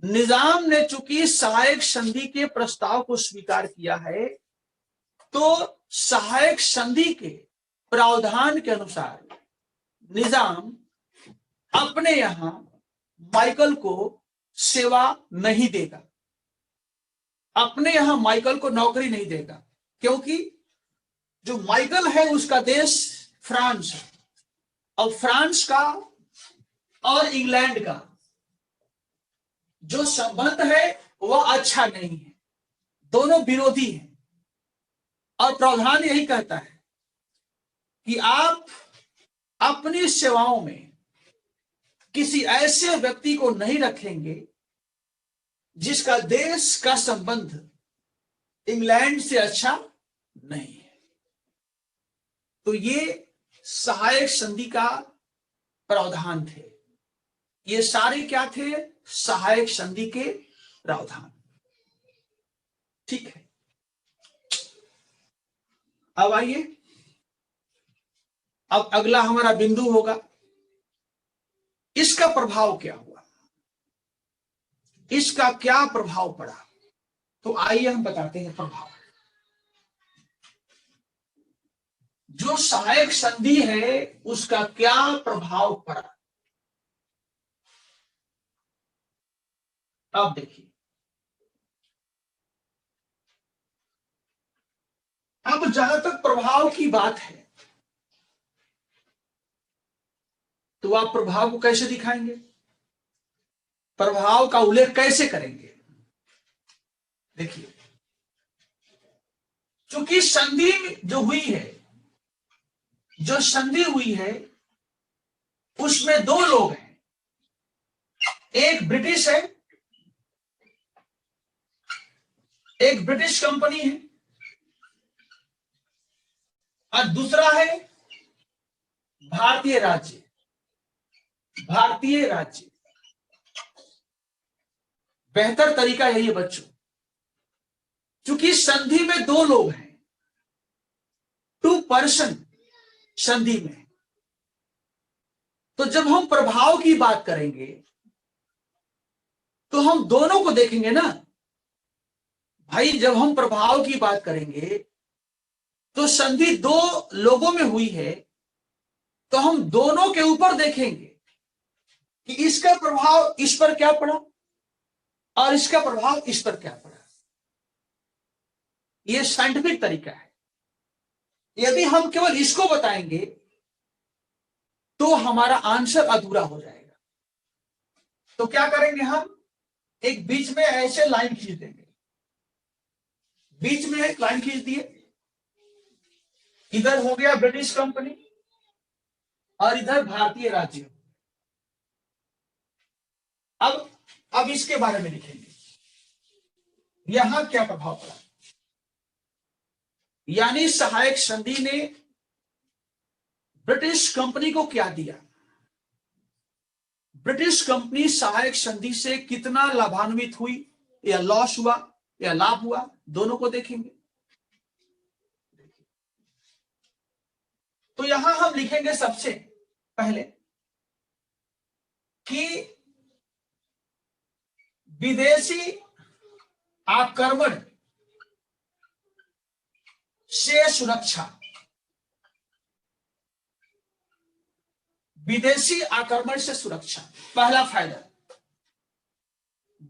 निजाम ने चूंकि सहायक संधि के प्रस्ताव को स्वीकार किया है, तो सहायक संधि के प्रावधान के अनुसार निजाम अपने यहां माइकल को सेवा नहीं देगा, अपने यहां माइकल को नौकरी नहीं देगा, क्योंकि जो माइकल है उसका देश फ्रांस है, और फ्रांस का और इंग्लैंड का जो संबंध है वह अच्छा नहीं है, दोनों विरोधी हैं। और प्रावधान यही कहता है कि आप अपनी सेवाओं में किसी ऐसे व्यक्ति को नहीं रखेंगे जिसका देश का संबंध इंग्लैंड से अच्छा नहीं है। तो ये सहायक संधि का प्रावधान थे। ये सारे क्या थे? सहायक संधि के प्रावधान। ठीक है, अब आइए, अब अगला हमारा बिंदु होगा इसका प्रभाव क्या हुआ, इसका क्या प्रभाव पड़ा। तो आइए हम बताते हैं प्रभाव। जो सहायक संधि है उसका क्या प्रभाव पड़ा। अब देखिए, अब अब जहां तक प्रभाव की बात है, तो आप प्रभाव को कैसे दिखाएंगे, प्रभाव का उल्लेख कैसे करेंगे? देखिए, चूंकि संधि जो हुई है, जो संधि हुई है उसमें दो लोग हैं, एक ब्रिटिश है, एक ब्रिटिश कंपनी है, और दूसरा है भारतीय राज्य। भारतीय राज्य बेहतर तरीका यही है बच्चों, क्योंकि संधि में दो लोग हैं, टू पर्सन संधि में, तो जब हम प्रभाव की बात करेंगे तो हम दोनों को देखेंगे ना भाई। जब हम प्रभाव की बात करेंगे तो संधि दो लोगों में हुई है, तो हम दोनों के ऊपर देखेंगे कि इसका प्रभाव इस पर क्या पड़ा और इसका प्रभाव इस पर क्या पड़ा। यह साइंटिफिक तरीका है। यदि हम केवल इसको बताएंगे तो हमारा आंसर अधूरा हो जाएगा। तो क्या करेंगे, हम एक बीच में ऐसे लाइन खींच देंगे, बीच में एक लाइन खींच दिए, इधर हो गया ब्रिटिश कंपनी और इधर भारतीय राज्य। अब इसके बारे में लिखेंगे, यहां क्या प्रभाव पड़ा। यानी सहायक संधि ने ब्रिटिश कंपनी को क्या दिया, ब्रिटिश कंपनी सहायक संधि से कितना लाभान्वित हुई या लॉस हुआ या लाभ हुआ, दोनों को देखेंगे। तो यहां हम लिखेंगे सबसे पहले कि विदेशी आक्रमण से सुरक्षा, विदेशी आक्रमण से सुरक्षा, पहला फायदा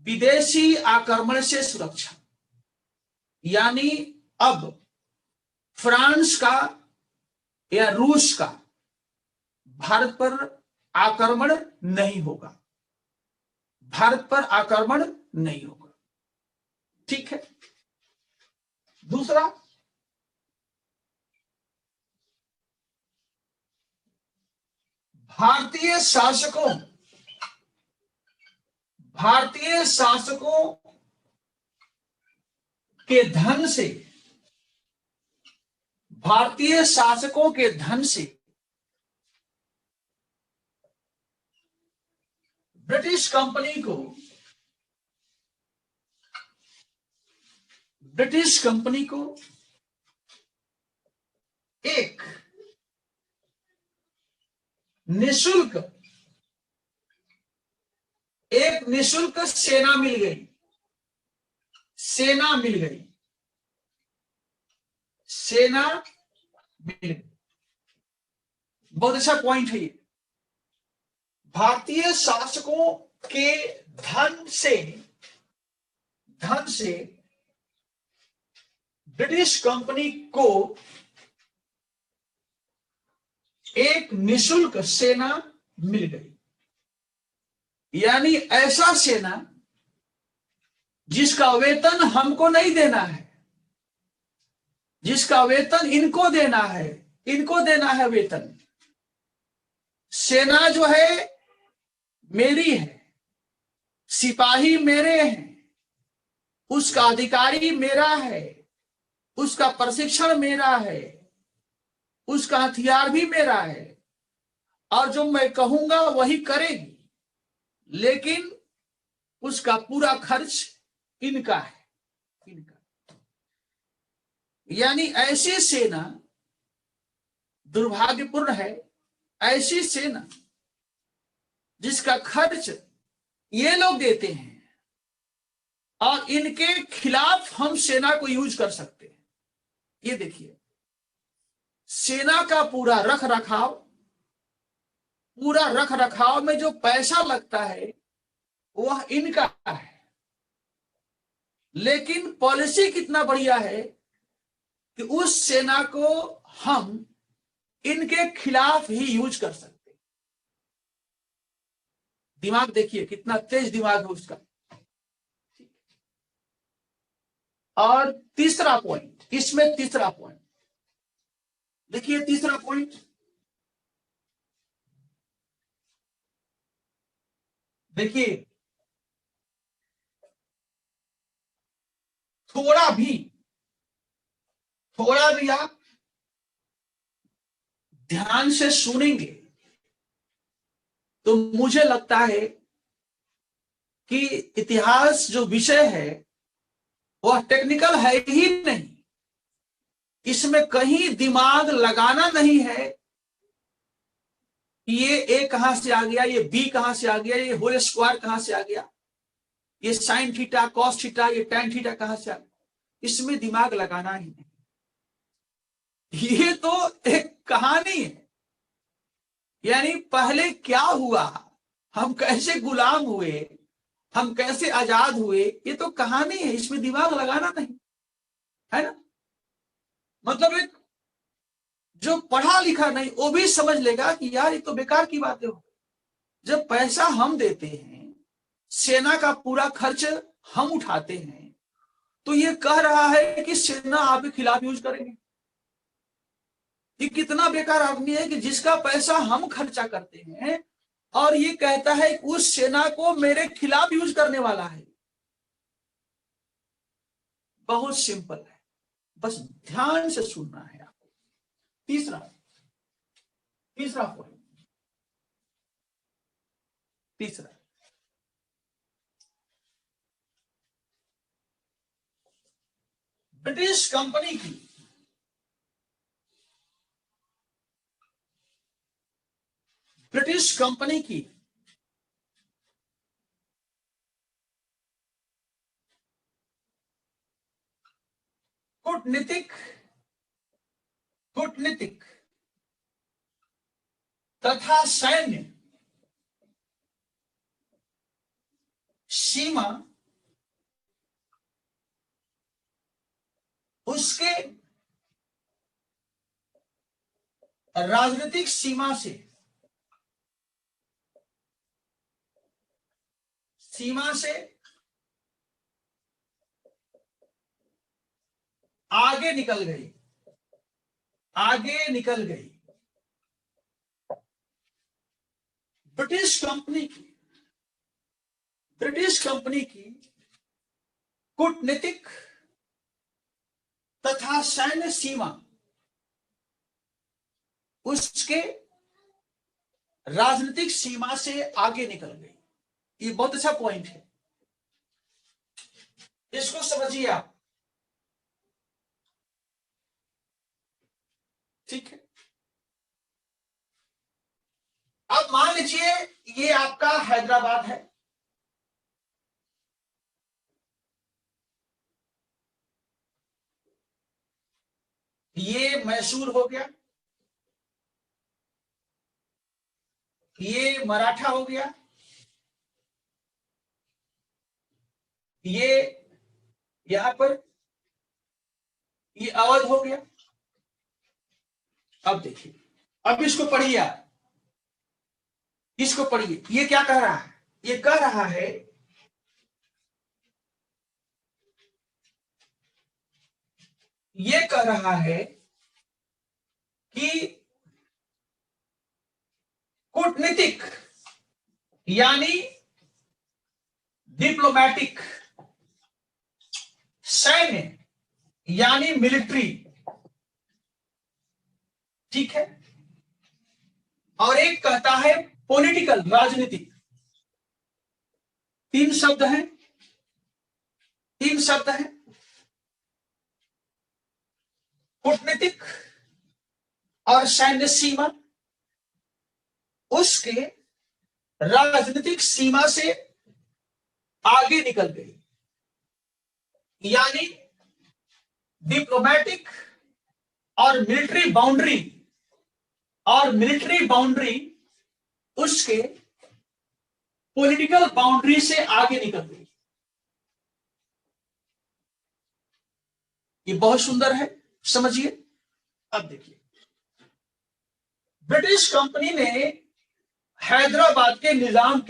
विदेशी आक्रमण से सुरक्षा। यानी अब फ्रांस का या रूस का भारत पर आक्रमण नहीं होगा, भारत पर आक्रमण नहीं होगा। ठीक है। दूसरा, भारतीय शासकों के धन से, भारतीय शासकों के धन से ब्रिटिश कंपनी को एक निशुल्क सेना मिल गई, सेना मिल गई। बहुत अच्छा पॉइंट है ये। भारतीय शासकों के धन से ब्रिटिश कंपनी को एक निशुल्क सेना मिल गई। यानी ऐसा सेना जिसका वेतन हमको नहीं देना है, जिसका वेतन इनको देना है, इनको देना है वेतन। सेना जो है मेरी है, सिपाही मेरे हैं, उसका अधिकारी मेरा है, उसका प्रशिक्षण मेरा है, उसका हथियार भी मेरा है, और जो मैं कहूंगा वही करेगी, लेकिन उसका पूरा खर्च इनका है, इनका। यानी ऐसी सेना दुर्भाग्यपूर्ण है, ऐसी सेना जिसका खर्च ये लोग देते हैं और इनके खिलाफ हम सेना को यूज कर सकते हैं। ये देखिए, सेना का पूरा रख रखाव में जो पैसा लगता है वह इनका है, लेकिन पॉलिसी कितना बढ़िया है कि उस सेना को हम इनके खिलाफ ही यूज कर सकते। दिमाग देखिए कितना तेज दिमाग है उसका। और तीसरा पॉइंट, इसमें तीसरा पॉइंट देखिए, तीसरा पॉइंट देखिए, थोड़ा भी आप ध्यान से सुनेंगे तो मुझे लगता है कि इतिहास जो विषय है वह टेक्निकल है ही नहीं। इसमें कहीं दिमाग लगाना नहीं है कि ये ए कहां से आ गया, ये बी कहां से आ गया, ये होल स्क्वायर कहां से आ गया, ये साइन थीटा, कॉस थीटा, ये टैन थीटा कहां से आ गया। इसमें दिमाग लगाना ही नहीं। ये तो एक कहानी है। यानी पहले क्या हुआ, हम कैसे गुलाम हुए, हम कैसे आजाद हुए, ये तो कहानी है। इसमें दिमाग लगाना नहीं है ना। मतलब एक जो पढ़ा लिखा नहीं वो भी समझ लेगा कि यार ये तो बेकार की बातें हो। जब पैसा हम देते हैं, सेना का पूरा खर्च हम उठाते हैं, तो ये कह रहा है कि सेना आपके खिलाफ यूज करेंगे। ये कितना बेकार आदमी है कि जिसका पैसा हम खर्चा करते हैं और ये कहता है कि उस सेना को मेरे खिलाफ यूज करने वाला है। बहुत सिंपल है, बस ध्यान से सुनना है आपको। तीसरा पॉइंट, तीसरा ब्रिटिश कंपनी की कूटनीतिक तथा सैन्य सीमा उसके राजनीतिक सीमा से आगे निकल गई। ब्रिटिश कंपनी की कूटनीतिक तथा सैन्य सीमा उसके राजनीतिक सीमा से आगे निकल गई। ये बहुत अच्छा पॉइंट है, इसको समझिए आप। ठीक है, अब मान लीजिए ये आपका हैदराबाद है, ये मैसूर हो गया, ये मराठा हो गया, ये यहां पर ये अवध हो गया। अब देखिए, अब इसको पढ़िए आप, इसको पढ़िए। ये क्या कह रहा है, ये कह रहा है कि कूटनीतिक यानी डिप्लोमैटिक, सैन्य यानी मिलिट्री, ठीक है, और एक कहता है पॉलिटिकल, राजनीतिक। तीन शब्द हैं, कूटनीतिक और सैन्य सीमा उसके राजनीतिक सीमा से आगे निकल गई, यानी डिप्लोमैटिक और मिलिट्री बाउंड्री उसके पॉलिटिकल बाउंड्री से आगे निकल गई। ये बहुत सुंदर है, समझिए। अब देखिए, ब्रिटिश कंपनी ने हैदराबाद के निजाम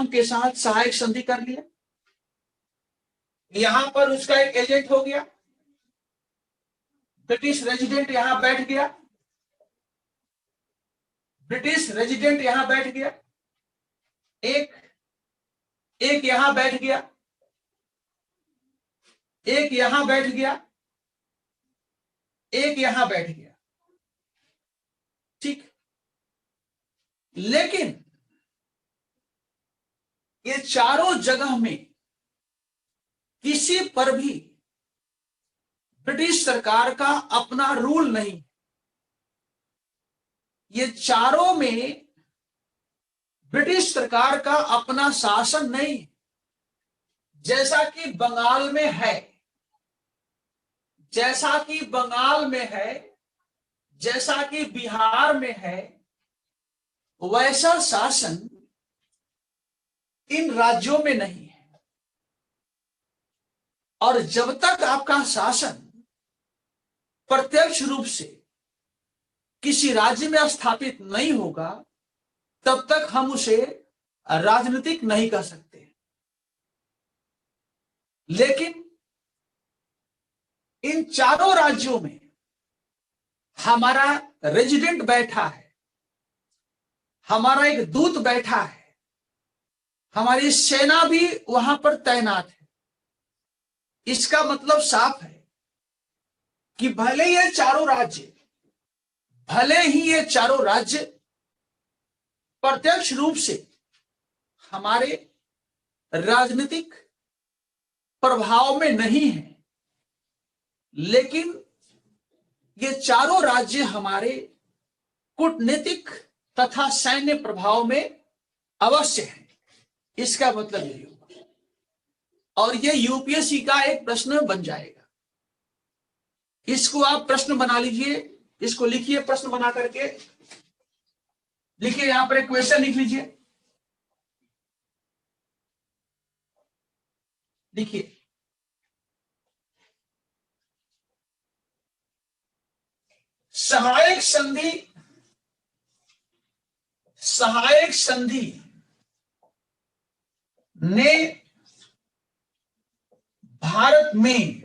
के साथ सहायक संधि कर लिया। यहां पर उसका एक एजेंट हो गया, ब्रिटिश रेजिडेंट यहां बैठ गया, एक एक यहां बैठ गया, एक यहां बैठ गया, एक यहां बैठ गया, ठीक। लेकिन ये चारों जगह में किसी पर भी ब्रिटिश सरकार का अपना रूल नहीं। ये चारों में ब्रिटिश सरकार का अपना शासन नहीं। जैसा कि बंगाल में है, जैसा कि बंगाल में है, जैसा कि बिहार में है, वैसा शासन इन राज्यों में नहीं है। और जब तक आपका शासन प्रत्यक्ष रूप से किसी राज्य में स्थापित नहीं होगा, तब तक हम उसे राजनीतिक नहीं कह सकते। लेकिन इन चारों राज्यों में हमारा रेजिडेंट बैठा है, हमारा एक दूत बैठा है, हमारी सेना भी वहां पर तैनात है। इसका मतलब साफ है कि भले ही ये चारों राज्य प्रत्यक्ष रूप से हमारे राजनीतिक प्रभाव में नहीं है, लेकिन ये चारों राज्य हमारे कूटनीतिक तथा सैन्य प्रभाव में अवश्य है। इसका मतलब यही होगा, और ये यूपीएससी का एक प्रश्न बन जाएगा। इसको आप प्रश्न बना लीजिए, इसको लिखिए, प्रश्न बना करके लिखिए, यहां पर एक क्वेश्चन लिख लीजिए, लिखिए सहायक संधि ने भारत में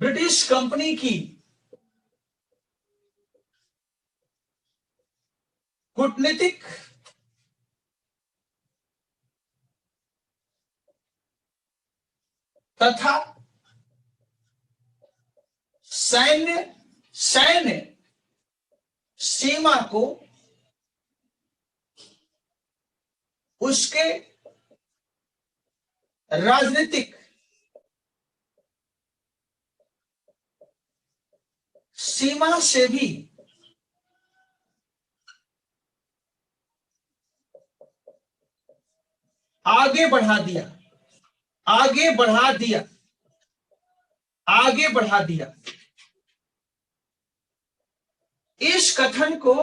ब्रिटिश कंपनी की कूटनीतिक तथा सैन्य सीमा को उसके राजनीतिक सीमा से भी आगे बढ़ा दिया। इस कथन को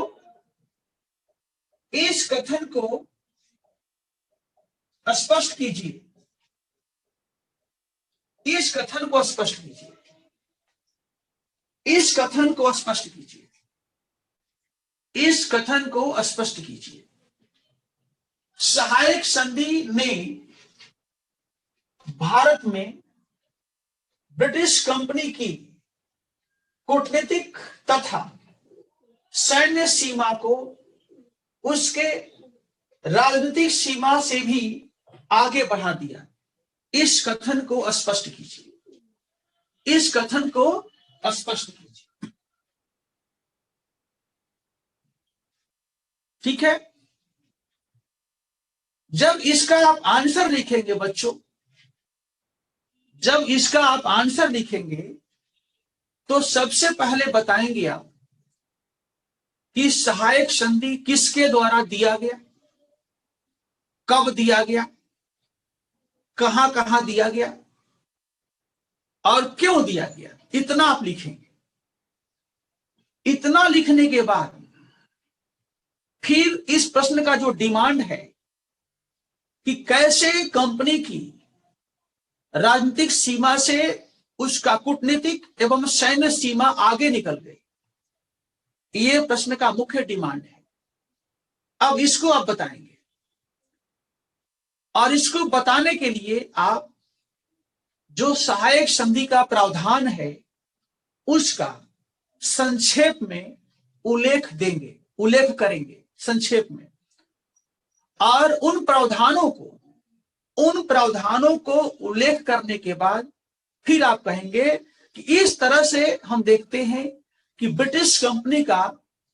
स्पष्ट कीजिए, इस कथन को स्पष्ट कीजिए, इस कथन को स्पष्ट कीजिए, इस कथन को स्पष्ट कीजिए। सहायक संधि ने भारत में ब्रिटिश कंपनी की कूटनीतिक तथा सैन्य सीमा को उसके राजनीतिक सीमा से भी आगे बढ़ा दिया। इस कथन को स्पष्ट कीजिए, इस कथन को स्पष्ट कीजिए। ठीक है, जब इसका आप आंसर लिखेंगे बच्चों, जब इसका आप आंसर लिखेंगे तो सबसे पहले बताएंगे आप कि सहायक संधि किसके द्वारा दिया गया, कब दिया गया, कहां कहां दिया गया और क्यों दिया गया। इतना आप लिखेंगे। इतना लिखने के बाद फिर इस प्रश्न का जो डिमांड है कि कैसे कंपनी की राजनीतिक सीमा से उसका कूटनीतिक एवं सैन्य सीमा आगे निकल गई। ये प्रश्न का मुख्य डिमांड है। अब इसको आप बताएंगे, और इसको बताने के लिए आप जो सहायक संधि का प्रावधान है उसका संक्षेप में उल्लेख देंगे, उल्लेख करेंगे संक्षेप में, और उन प्रावधानों को उल्लेख करने के बाद फिर आप कहेंगे कि इस तरह से हम देखते हैं कि ब्रिटिश कंपनी का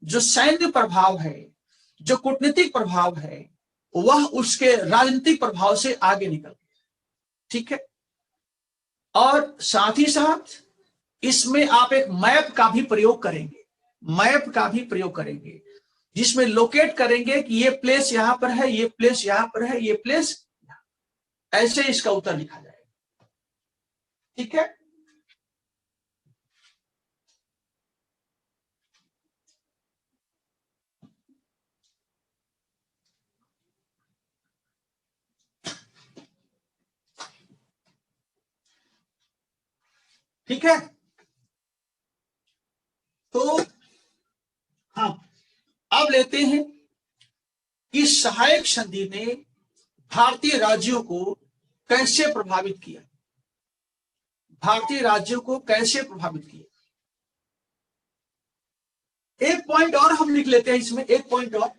जो सैन्य प्रभाव है, जो कूटनीतिक प्रभाव है, वह उसके राजनीतिक प्रभाव से आगे निकल गया। ठीक है। और साथ ही साथ इसमें आप एक मैप का भी प्रयोग करेंगे, मैप का भी प्रयोग करेंगे, जिसमें लोकेट करेंगे कि ये प्लेस यहां पर है, ये प्लेस यहां पर है, ये प्लेस, ऐसे इसका उत्तर लिखा जाएगा। ठीक है। ठीक है। तो हाँ, अब लेते हैं कि सहायक संधि ने भारतीय राज्यों को कैसे प्रभावित किया, भारतीय राज्यों को कैसे प्रभावित किया। एक पॉइंट और हम लिख लेते हैं इसमें, एक पॉइंट और,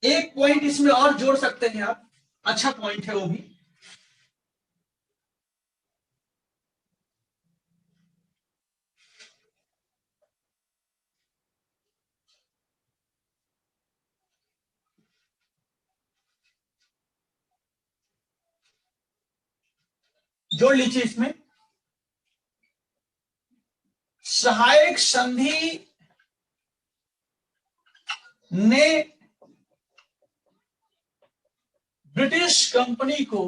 एक पॉइंट इसमें और जोड़ सकते हैं आप, अच्छा पॉइंट है वो भी। जोड़ लीजिए इसमें, सहायक संधि ने ब्रिटिश कंपनी को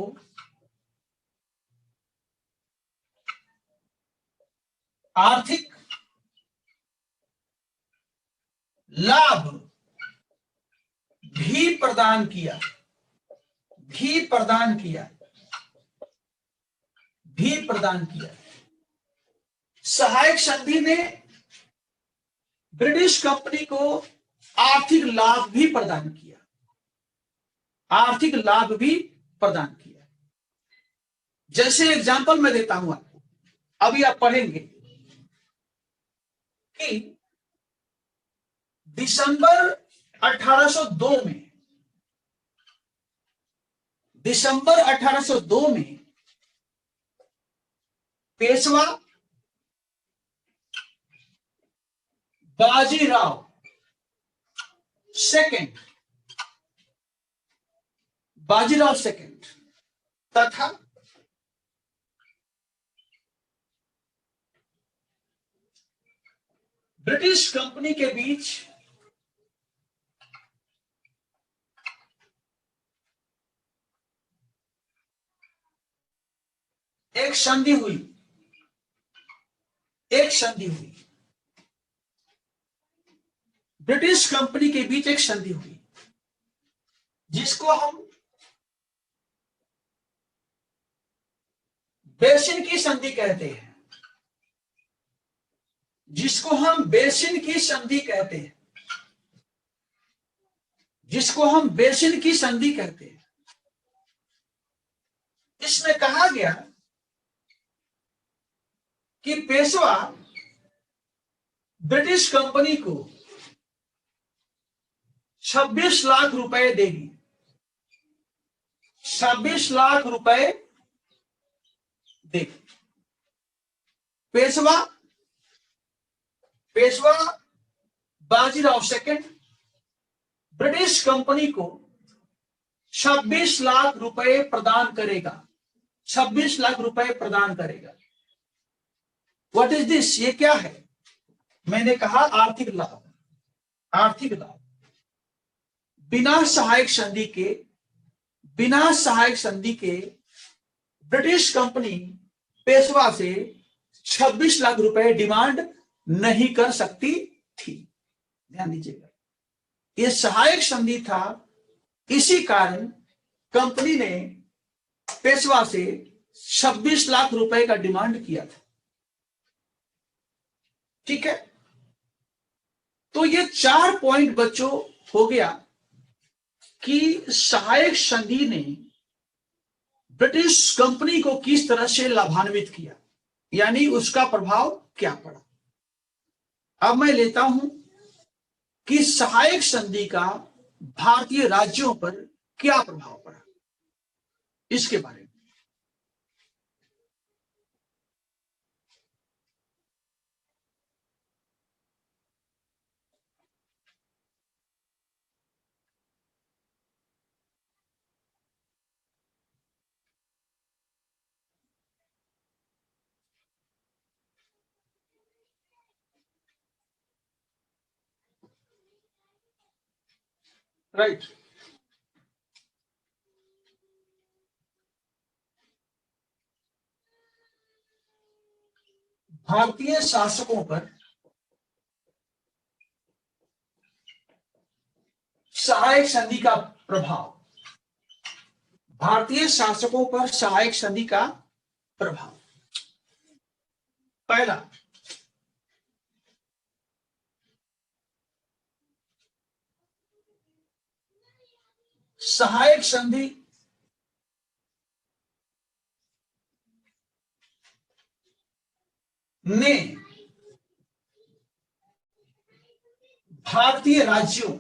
आर्थिक लाभ भी प्रदान किया, भी प्रदान किया, भी प्रदान किया। सहायक संधि ने ब्रिटिश कंपनी को आर्थिक लाभ भी प्रदान किया, आर्थिक लाभ भी प्रदान किया। जैसे एग्जांपल मैं देता हूं आपको, अभी आप पढ़ेंगे कि दिसंबर 1802 में, दिसंबर 1802 में पेशवा बाजीराव सेकंड, बाजीराव सेकंड तथा ब्रिटिश कंपनी के बीच एक संधि हुई, एक संधि हुई, ब्रिटिश कंपनी के बीच एक संधि हुई, जिसको हम बेसिन की संधि कहते हैं, जिसको हम बेसिन की संधि कहते हैं, जिसको हम बेसिन की संधि कहते हैं। इसमें कहा गया कि पेशवा ब्रिटिश कंपनी को 26 लाख रुपए देगी, 26 लाख रुपए देगी। Peshwa Bajirao second British company को 26 लाख रुपए प्रदान करेगा, 26 लाख रुपए प्रदान करेगा। व्हाट इज दिस, ये क्या है? मैंने कहा आर्थिक लाभ, आर्थिक लाभ। बिना सहायक संधि के, बिना सहायक संधि के ब्रिटिश कंपनी पेशवा से 26 लाख रुपए डिमांड नहीं कर सकती थी। ध्यान दीजिएगा, यह सहायक संधि था इसी कारण कंपनी ने पेशवा से 26 लाख रुपए का डिमांड किया था। ठीक है, तो ये 4 पॉइंट बच्चों हो गया कि सहायक संधि ने ब्रिटिश कंपनी को किस तरह से लाभान्वित किया, यानी उसका प्रभाव क्या पड़ा। अब मैं लेता हूं कि सहायक संधि का भारतीय राज्यों पर क्या प्रभाव पड़ा, इसके बारे में। राइट। भारतीय शासकों पर सहायक संधि का प्रभाव, भारतीय शासकों पर सहायक संधि का प्रभाव। पहला, सहायक संधि ने भारतीय राज्यों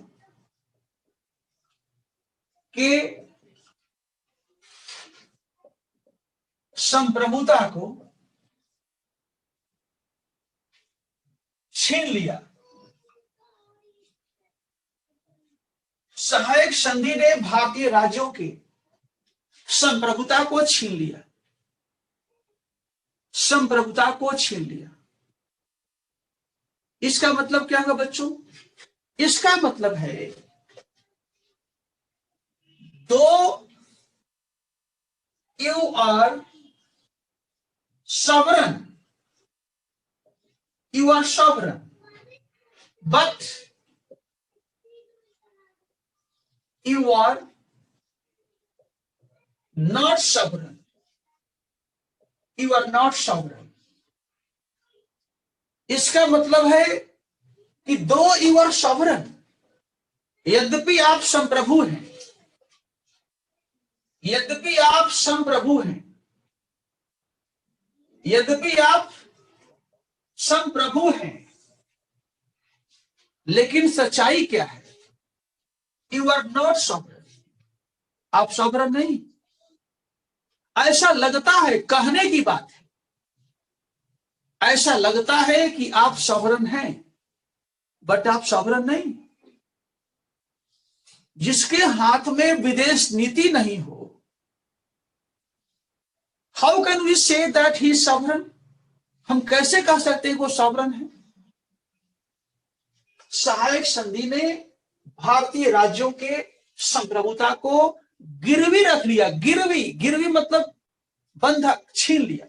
के संप्रभुता को छीन लिया। सहायक संधि ने भारतीय राज्यों के संप्रभुता को छीन लिया, संप्रभुता को छीन लिया। इसका मतलब क्या होगा बच्चों? इसका मतलब है दो you are sovereign, you are sovereign, but you are not sovereign, you are not sovereign। इसका मतलब है कि दो यू आर sovereign, यद्यपि आप संप्रभु हैं, यद्यपि आप संप्रभु हैं, यद्यपि आप संप्रभु हैं, लेकिन सच्चाई क्या है? यू आर नॉट सॉवरन, आप सॉवरन नहीं। ऐसा लगता है, कहने की बात है, ऐसा लगता है कि आप सॉवरन हैं, बट आप सॉवरन नहीं। जिसके हाथ में विदेश नीति नहीं हो, how can we say that he is sovereign? हम कैसे कह सकते हैं वो सॉवरन है? सहायक संधि ने भारतीय राज्यों के संप्रभुता को गिरवी रख लिया। गिरवी, गिरवी मतलब बंधक, छीन लिया।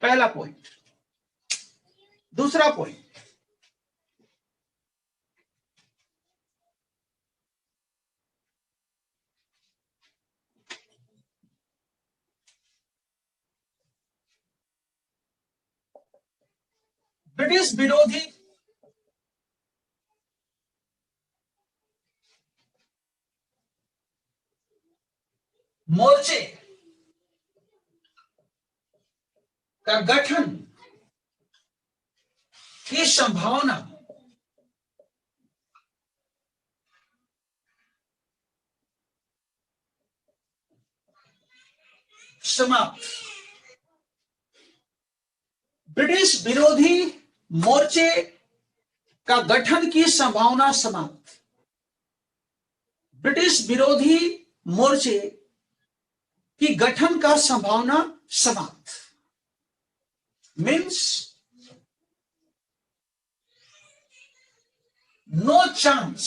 पहला पॉइंट। दूसरा पॉइंट, ब्रिटिश विरोधी मोर्चे का गठन की संभावना समाप्त। ब्रिटिश विरोधी मोर्चे का गठन की संभावना समाप्त। ब्रिटिश विरोधी मोर्चे की गठन का संभावना समाप्त। Means no chance,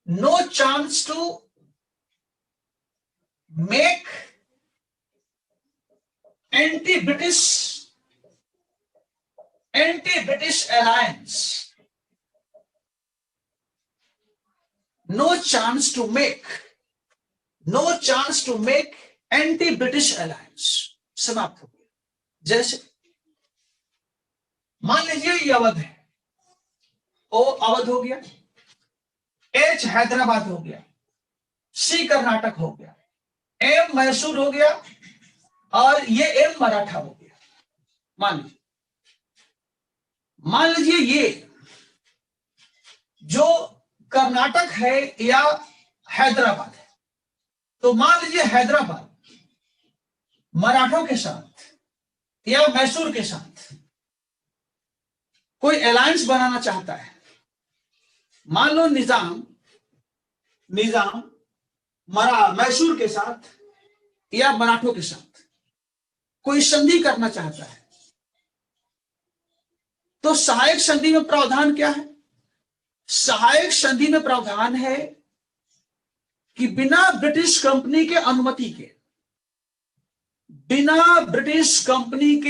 no chance to make anti-British alliance no chance to make anti British alliance, समाप्त हो गया। जैसे मान लीजिए ये अवध है, ओ अवध हो गया, एच हैदराबाद हो गया, सी कर्नाटक हो गया, एम मैसूर हो गया, और ये एम मराठा हो गया। मान लीजिए ये जो कर्नाटक है या हैदराबाद है, तो मान लीजिए हैदराबाद मराठों के साथ या मैसूर के साथ कोई अलायंस बनाना चाहता है। मान लो निजाम मैसूर के साथ या मराठों के साथ कोई संधि करना चाहता है, तो सहायक संधि में प्रावधान क्या है? सहायक संधि में प्रावधान है कि बिना ब्रिटिश कंपनी के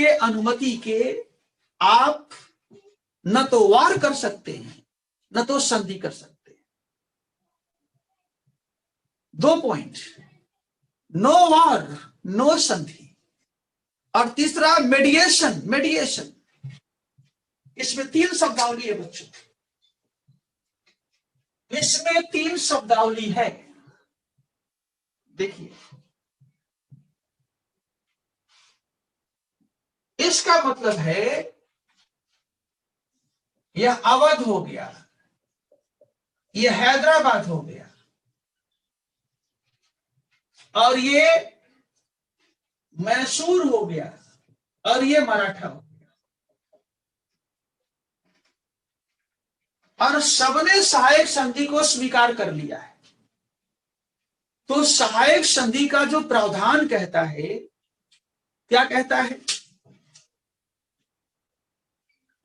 अनुमति के आप न तो वार कर सकते हैं न तो संधि कर सकते हैं। 2 पॉइंट, नो वार नो संधि। और तीसरा मेडिएशन। इसमें 3 शब्दावली है बच्चों, इसमें 3 शब्दावली है। देखिए, इसका मतलब है यह अवध हो गया, यह हैदराबाद हो गया, और ये मैसूर हो गया, और ये मराठा हो गया, और सबने सहायक संधि को स्वीकार कर लिया है। तो सहायक संधि का जो प्रावधान कहता है, क्या कहता है?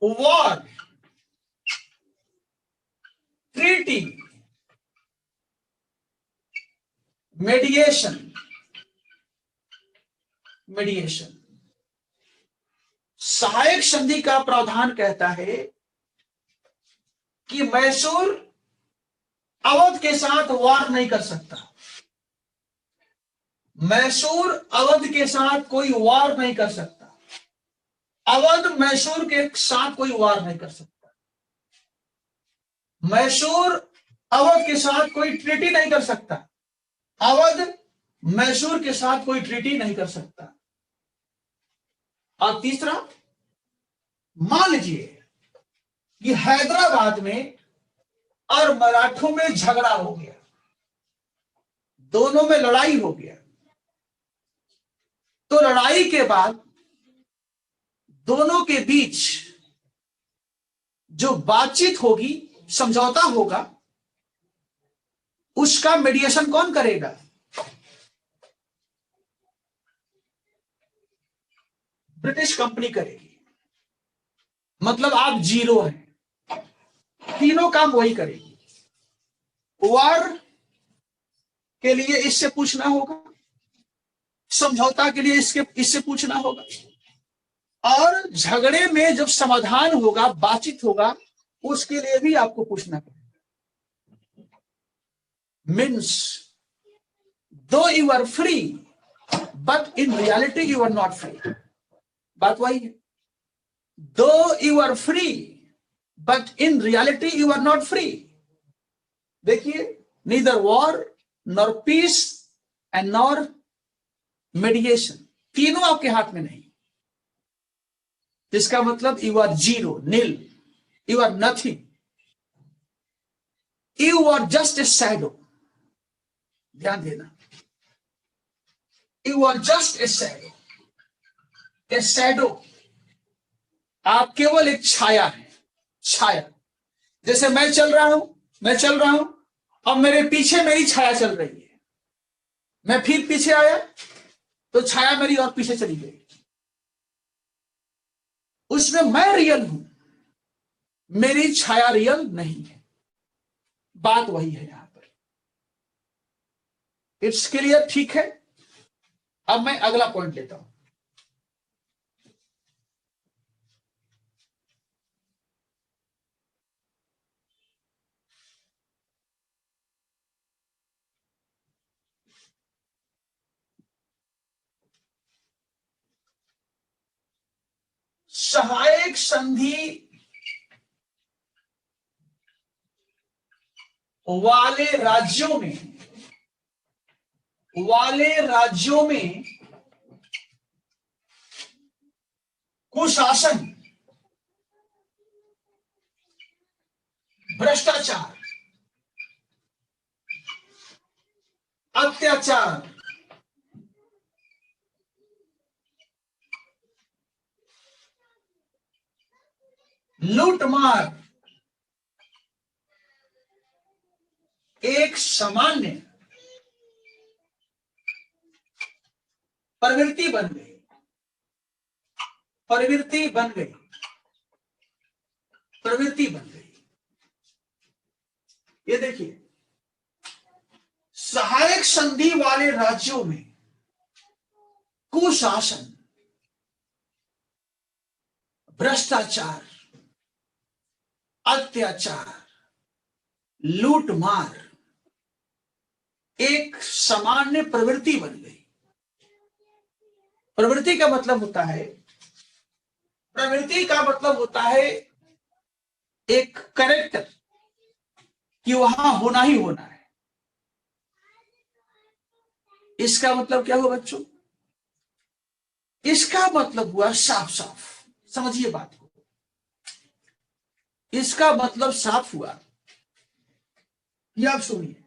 War, treaty, मेडिएशन। सहायक संधि का प्रावधान कहता है कि मैसूर अवध के साथ वार नहीं कर सकता, मैसूर अवध के साथ कोई वार नहीं कर सकता, अवध मैसूर के साथ कोई वार नहीं कर सकता, मैसूर अवध के साथ कोई ट्रीटी नहीं कर सकता, अवध मैसूर के साथ कोई ट्रीटी नहीं कर सकता। और तीसरा, मान लीजिए कि हैदराबाद में और मराठों में झगड़ा हो गया, दोनों में लड़ाई हो गया, तो लड़ाई के बाद दोनों के बीच जो बातचीत होगी, समझौता होगा, उसका मीडिएशन कौन करेगा? ब्रिटिश कंपनी करेगी। मतलब आप जीरो हैं, तीनों काम वही करेगी। वार के लिए इससे पूछना होगा, समझौता के लिए इससे पूछना होगा, और झगड़े में जब समाधान होगा, बातचीत होगा, उसके लिए भी आपको पूछना पड़ेगा। Means though you are free but in reality you are not free. बात वही है, दो you are free but in reality you are not free. देखिए, neither war nor peace and nor mediation, तीनों आपके हाथ में नहीं। इसका मतलब you are zero, nil, you are nothing, you are just a shadow. ध्यान देना, you are just a shadow. A shadow, आप केवल एक छाया है, छाया। जैसे मैं चल रहा हूं, अब मेरे पीछे मेरी छाया चल रही है, मैं फिर पीछे आया तो छाया मेरी और पीछे चली गई। उसमें मैं रियल हूं, मेरी छाया रियल नहीं है। बात वही है यहां पर। It's clear? ठीक है, अब मैं अगला पॉइंट लेता हूं। सहायक संधि वाले राज्यों में कुशासन, भ्रष्टाचार, अत्याचार, लूटमार एक सामान्य प्रवृत्ति बन गई। ये देखिए, सहायक संधि वाले राज्यों में कुशासन, भ्रष्टाचार, अत्याचार, लूटमार एक सामान्य प्रवृत्ति बन गई। प्रवृत्ति का मतलब होता है एक कैरेक्टर कि वहां होना ही होना है। इसका मतलब क्या हुआ बच्चों? इसका मतलब हुआ साफ साफ, समझिए बात को, इसका मतलब साफ हुआ। ये आप सुनिए,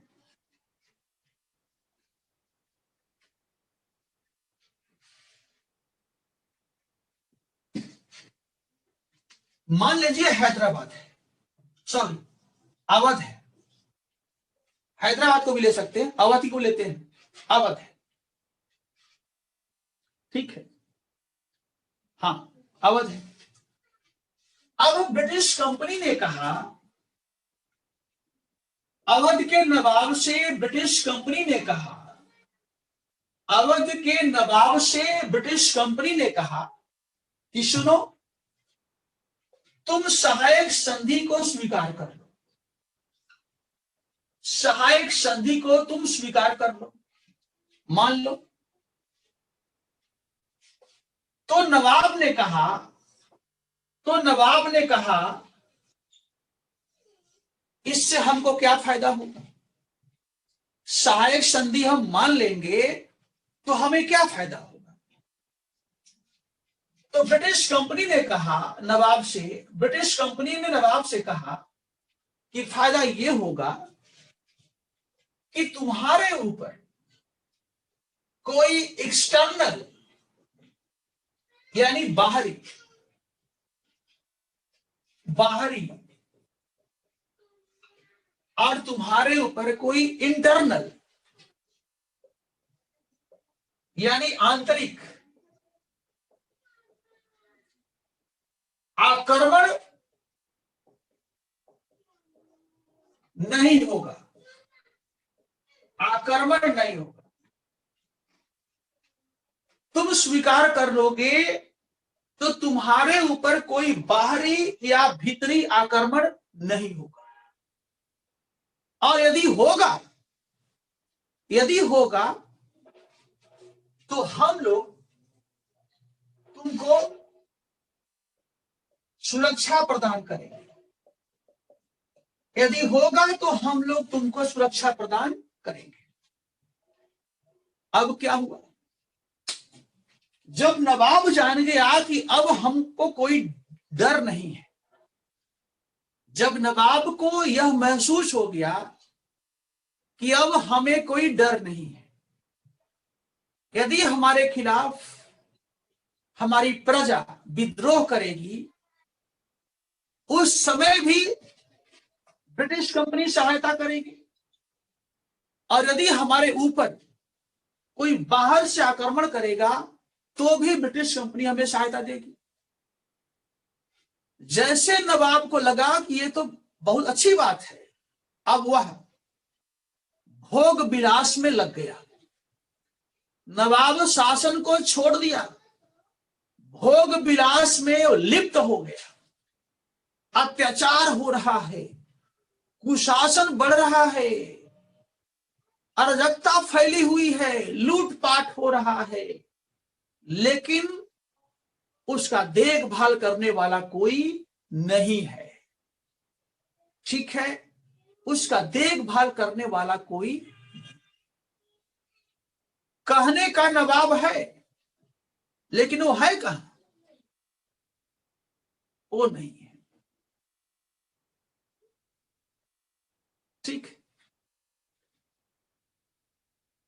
मान लीजिए हैदराबाद है, सॉरी अवध है। हैदराबाद को भी ले सकते हैं, अवध को लेते हैं, अवध है, ठीक है, हाँ अवध है। अब ब्रिटिश कंपनी ने कहा, अवध के नवाब से ब्रिटिश कंपनी ने कहा, अवध के नवाब से ब्रिटिश कंपनी ने कहा कि सुनो, तुम सहायक संधि को स्वीकार कर लो, सहायक संधि को तुम स्वीकार कर लो, मान लो। तो नवाब ने कहा इससे हमको क्या फायदा होगा? सहायक संधि हम मान लेंगे तो हमें क्या फायदा होगा? तो ब्रिटिश कंपनी ने नवाब से कहा कि फायदा यह होगा कि तुम्हारे ऊपर कोई एक्सटर्नल यानी बाहरी और तुम्हारे ऊपर कोई इंटरनल यानी आंतरिक आक्रमण नहीं होगा, तुम स्वीकार कर लोगे तो तुम्हारे ऊपर कोई बाहरी या भीतरी आक्रमण नहीं होगा। और यदि होगा तो हम लोग तुमको सुरक्षा प्रदान करेंगे। यदि होगा तो हम लोग तुमको सुरक्षा प्रदान करेंगे। अब क्या हुआ? जब नवाब जान गया कि अब हमको कोई डर नहीं है, जब नवाब को यह महसूस हो गया कि अब हमें कोई डर नहीं है, यदि हमारे खिलाफ हमारी प्रजा विद्रोह करेगी, उस समय भी ब्रिटिश कंपनी सहायता करेगी। और यदि हमारे ऊपर कोई बाहर से आक्रमण करेगा तो भी ब्रिटिश कंपनी हमें सहायता देगी। जैसे नवाब को लगा कि ये तो बहुत अच्छी बात है, अब वह भोग विलास में लग गया। नवाब शासन को छोड़ दिया, भोग विलास में लिप्त हो गया। अत्याचार हो रहा है, कुशासन बढ़ रहा है, अराजकता फैली हुई है, लूटपाट हो रहा है। लेकिन उसका देखभाल करने वाला कोई नहीं है। ठीक है, उसका देखभाल करने वाला कोई, कहने का नवाब है लेकिन वो है कहां? वो नहीं है। ठीक,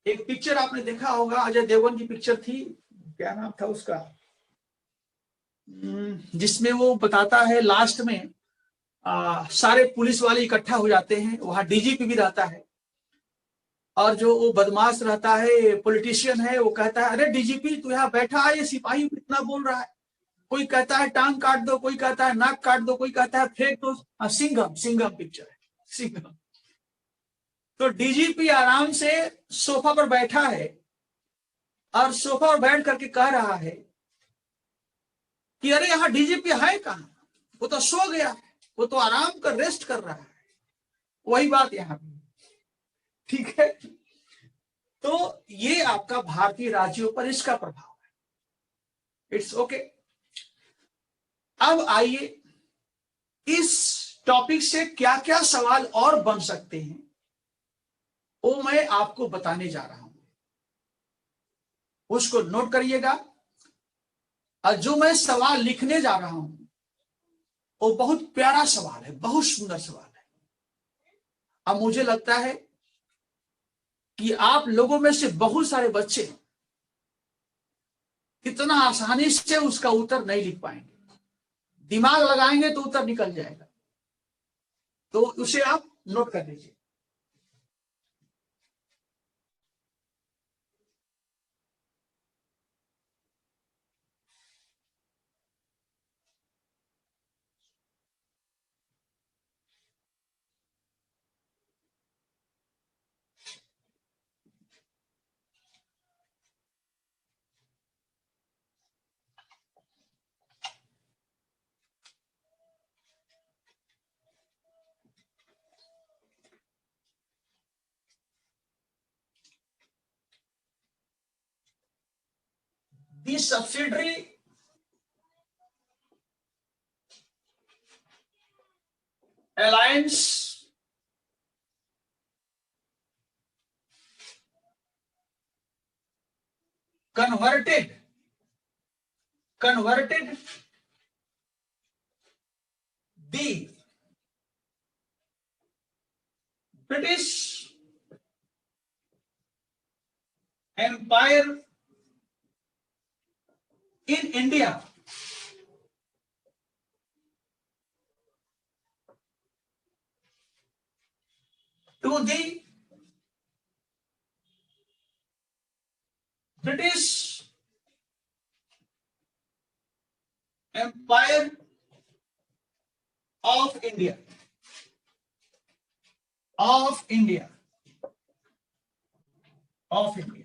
एक पिक्चर आपने देखा होगा, अजय देवगन की पिक्चर थी, क्या नाम था उसका, जिसमें वो बताता है लास्ट में सारे पुलिस वाले इकट्ठा हो जाते हैं, वहां डीजीपी भी रहता है, और जो वो बदमाश रहता है, पॉलिटिशियन है, वो कहता है अरे डीजीपी तू यहाँ बैठा है, ये सिपाही इतना बोल रहा है, कोई कहता है टांग काट दो, कोई कहता है नाक काट दो, कोई कहता है फेंक दो। सिंघम, सिंघम पिक्चर है, सिंघम। तो डीजीपी आराम से सोफा पर बैठा है और सोफा पर बैठ करके कह रहा है कि अरे यहाँ डीजीपी है कहां, वो तो सो गया है, वो तो आराम कर रेस्ट कर रहा है। वही बात यहाँ पे, ठीक है। तो ये आपका भारतीय राज्यों पर इसका प्रभाव है। It's okay. अब आइए, इस टॉपिक से क्या क्या सवाल और बन सकते हैं वो मैं आपको बताने जा रहा हूं, उसको नोट करिएगा। और जो मैं सवाल लिखने जा रहा हूं वो बहुत प्यारा सवाल है, बहुत सुंदर सवाल है। अब मुझे लगता है कि आप लोगों में से बहुत सारे बच्चे इतना आसानी से उसका उत्तर नहीं लिख पाएंगे, दिमाग लगाएंगे तो उत्तर निकल जाएगा। तो उसे आप नोट कर लीजिए। The subsidiary alliance converted the British Empire in India to the British Empire of India, of India, of India.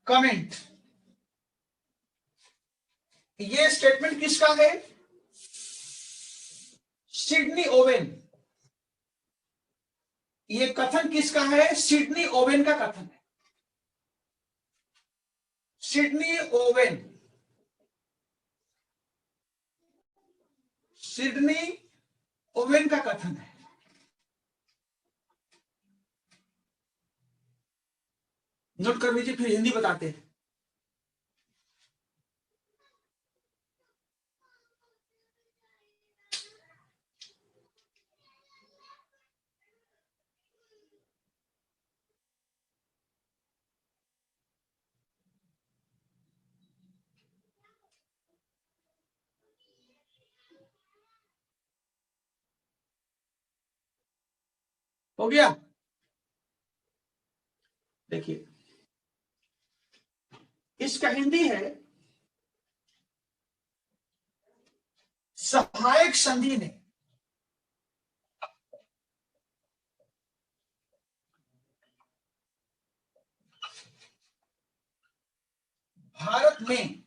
Comment, ये स्टेटमेंट किसका है? Sidney Owen. ये कथन किसका है? सिडनी ओवेन का कथन है। सिडनी ओवेन, सिडनी ओवेन का कथन है। नोट कर लीजिए, फिर हिंदी बताते हैं। हो गया? देखिए, इसका हिंदी है, सहायक संधि ने भारत में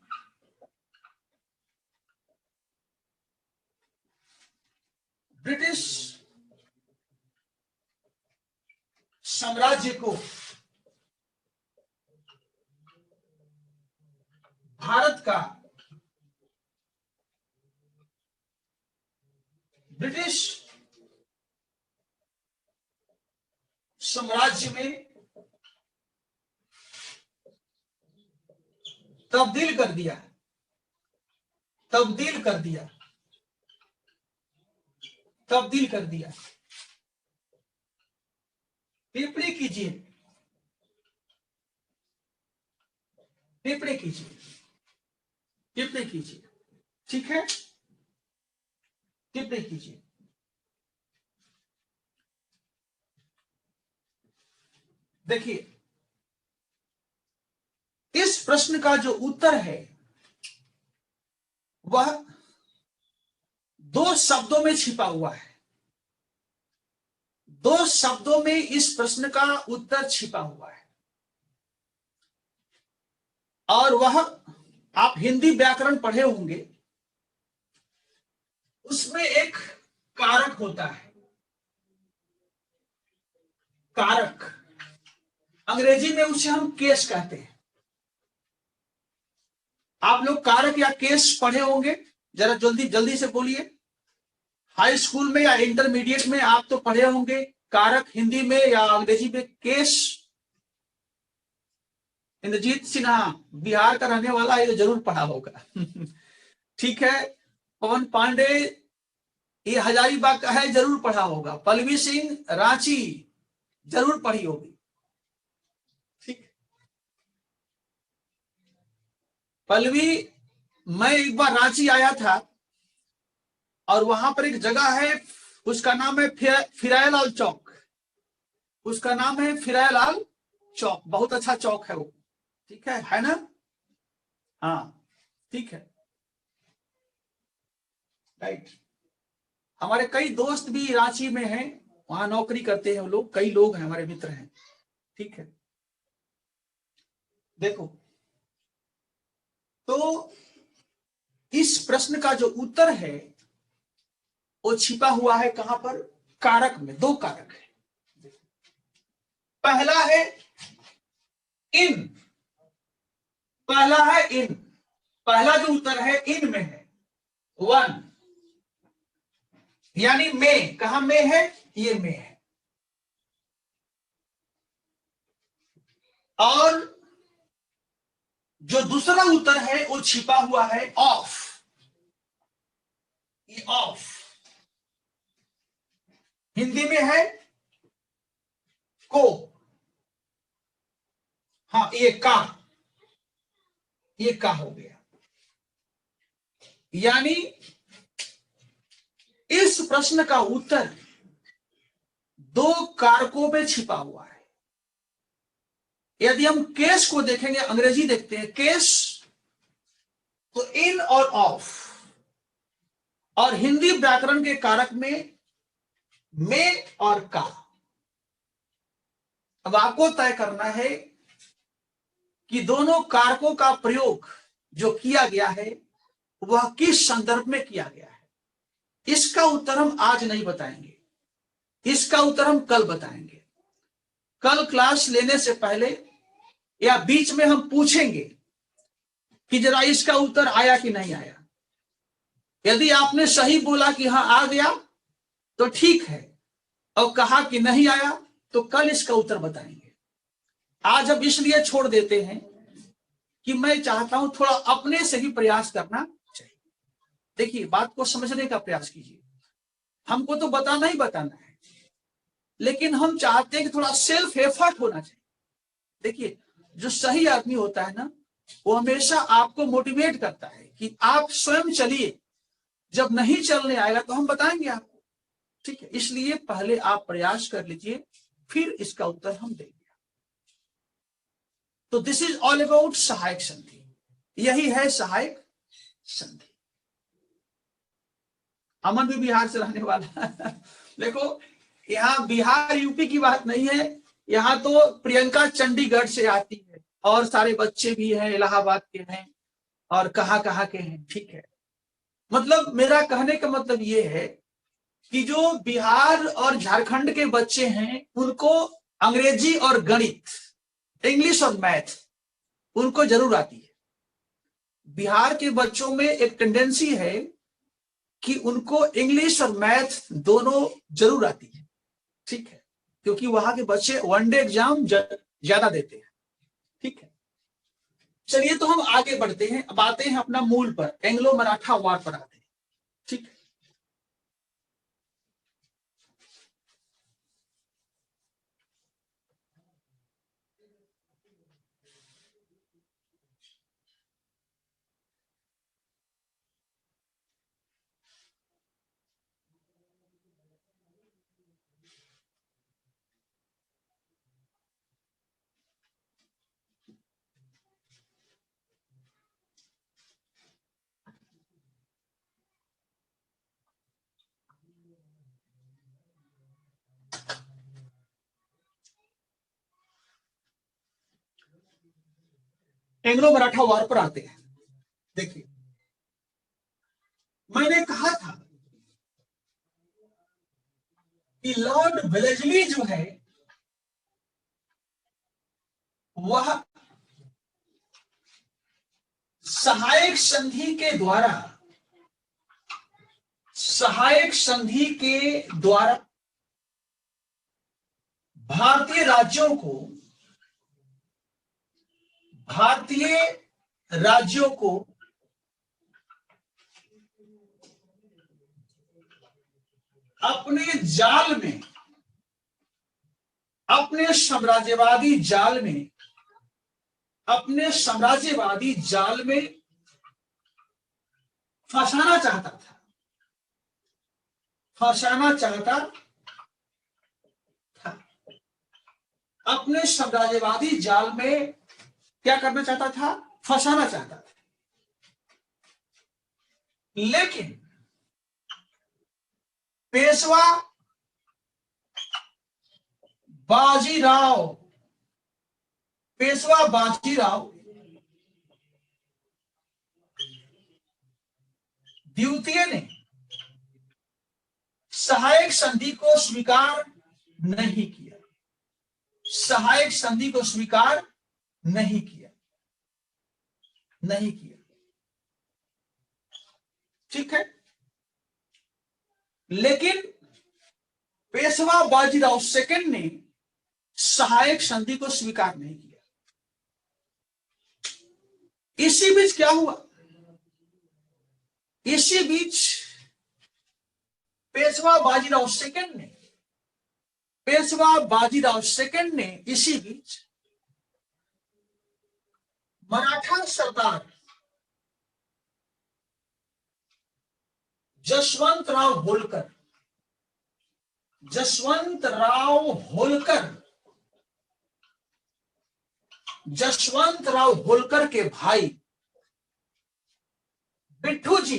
ब्रिटिश साम्राज्य को भारत का ब्रिटिश साम्राज्य में तब्दील कर दिया, तब्दील कर दिया, तब्दील कर दिया। टिप्पणी कीजिए, टिप्पणी कीजिए, टिप्पणी कीजिए, ठीक है, टिप्पणी कीजिए। देखिए, इस प्रश्न का जो उत्तर है वह दो शब्दों में छिपा हुआ है। दो शब्दों में इस प्रश्न का उत्तर छिपा हुआ है, और वह आप हिंदी व्याकरण पढ़े होंगे, उसमें एक कारक होता है, कारक। अंग्रेजी में उसे हम केस कहते हैं। आप लोग कारक या केस पढ़े होंगे, जरा जल्दी जल्दी से बोलिए। हाई स्कूल में या इंटरमीडिएट में आप तो पढ़े होंगे कारक, हिंदी में या अंग्रेजी में केस। इंद्रजीत सिन्हा बिहार का रहने वाला है, तो जरूर पढ़ा होगा। ठीक है, पवन पांडे ये हजारीबाग का है, जरूर पढ़ा होगा। पल्लवी सिंह रांची जरूर पढ़ी होगी। ठीक, पल्लवी, मैं एक बार रांची आया था और वहां पर एक जगह है, उसका नाम है फिरायलाल चौक। उसका नाम है फिरायलाल चौक, बहुत अच्छा चौक है वो। ठीक है ना? हाँ, ठीक है, राइट। हमारे कई दोस्त भी रांची में हैं, वहां नौकरी करते हैं वो लोग, कई लोग हैं हमारे मित्र हैं। ठीक है, देखो, तो इस प्रश्न का जो उत्तर है वो छिपा हुआ है कहां पर? कारक में। दो कारक है। पहला है इन, पहला है इन, पहला जो उत्तर है इन में है, वन, यानी में। कहां में है? ये में है। और जो दूसरा उत्तर है वो छिपा हुआ है ऑफ, ये ऑफ। हिंदी में है को, हाँ ये का, ये का हो गया। यानी इस प्रश्न का उत्तर दो कारकों में छिपा हुआ है। यदि हम केस को देखेंगे, अंग्रेजी देखते हैं केस, तो इन और ऑफ, और हिंदी व्याकरण के कारक में और का। अब आपको तय करना है कि दोनों कारकों का प्रयोग जो किया गया है वह किस संदर्भ में किया गया है। इसका उत्तर हम आज नहीं बताएंगे, इसका उत्तर हम कल बताएंगे। कल क्लास लेने से पहले या बीच में हम पूछेंगे कि जरा इसका उत्तर आया कि नहीं आया। यदि आपने सही बोला कि हाँ आ गया तो ठीक है, और कहा कि नहीं आया तो कल इसका उत्तर बताएंगे। आज अब इसलिए छोड़ देते हैं कि मैं चाहता हूं थोड़ा अपने से भी प्रयास करना चाहिए। देखिए, बात को समझने का प्रयास कीजिए। हमको तो बताना ही बताना है, लेकिन हम चाहते हैं कि थोड़ा सेल्फ एफर्ट होना चाहिए। देखिए, जो सही आदमी होता है ना, वो हमेशा आपको मोटिवेट करता है कि आप स्वयं चलिए, जब नहीं चलने आएगा तो हम बताएंगे आपको। ठीक है, इसलिए पहले आप प्रयास कर लीजिए, फिर इसका उत्तर हम देंगे। तो दिस इज ऑल अबाउट सहायक संधि, यही है सहायक संधि। अमन भी बिहार से रहने वाला है। देखो, यहाँ बिहार यूपी की बात नहीं है, यहाँ तो प्रियंका चंडीगढ़ से आती है, और सारे बच्चे भी हैं, इलाहाबाद के हैं, और कहाँ कहाँ के हैं। ठीक है, मतलब मेरा कहने का मतलब ये है कि जो बिहार और झारखंड के बच्चे हैं उनको अंग्रेजी और गणित, इंग्लिश और मैथ उनको जरूर आती है। बिहार के बच्चों में एक टेंडेंसी है कि उनको इंग्लिश और मैथ दोनों जरूर आती है, ठीक है, क्योंकि वहां के बच्चे वनडे एग्जाम ज्यादा देते हैं, ठीक है। चलिए तो हम आगे बढ़ते हैं, अब आते हैं अपना मूल पर, एंग्लो मराठा वार पर आते हैं, ठीक है। एंग्लो मराठा वार पर आते हैं। देखिए, मैंने कहा था कि लॉर्ड वेलेस्ली जो है वह सहायक संधि के द्वारा भारतीय राज्यों को अपने जाल में, अपने साम्राज्यवादी जाल में फंसाना चाहता था। अपने साम्राज्यवादी जाल में क्या करना चाहता था? फंसाना चाहता था। लेकिन पेशवा बाजीराव द्वितीय ने सहायक संधि को स्वीकार नहीं किया, ठीक है। लेकिन पेशवा बाजीराव सेकंड ने सहायक संधि को स्वीकार नहीं किया। इसी बीच क्या हुआ? इसी बीच पेशवा बाजीराव सेकंड ने इसी बीच मराठा सरदार जसवंत राव होलकर के भाई बिट्ठू जी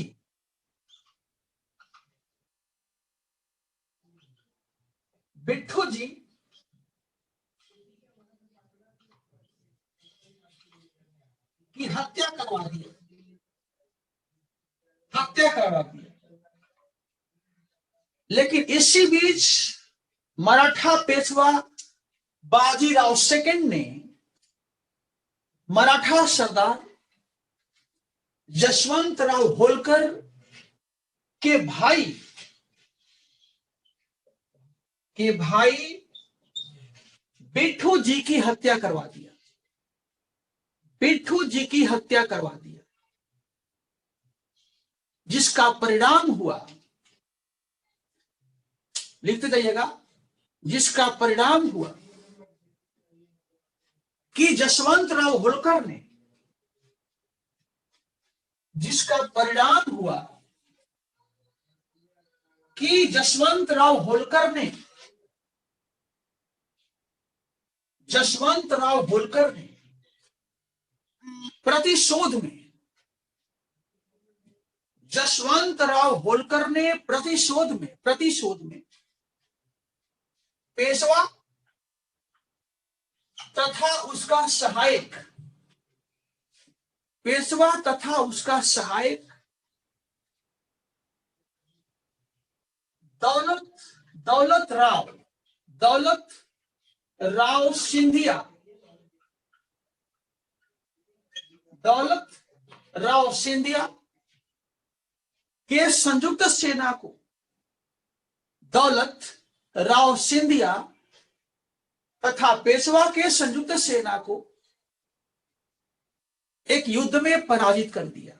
की हत्या करवा दी। लेकिन इसी बीच मराठा पेशवा बाजीराव सेकंड ने मराठा सरदार जसवंत राव होलकर के भाई बिट्ठू जी की हत्या करवा दिया। जिसका परिणाम हुआ, लिखते जाइएगा, जिसका परिणाम हुआ कि जसवंत राव होलकर ने जसवंत राव होलकर ने प्रतिशोध में पेशवा तथा उसका सहायक दौलत राव सिंधिया राव सिंधिया के संयुक्त सेना को दौलत राव सिंधिया तथा पेशवा के संयुक्त सेना को एक युद्ध में पराजित कर दिया,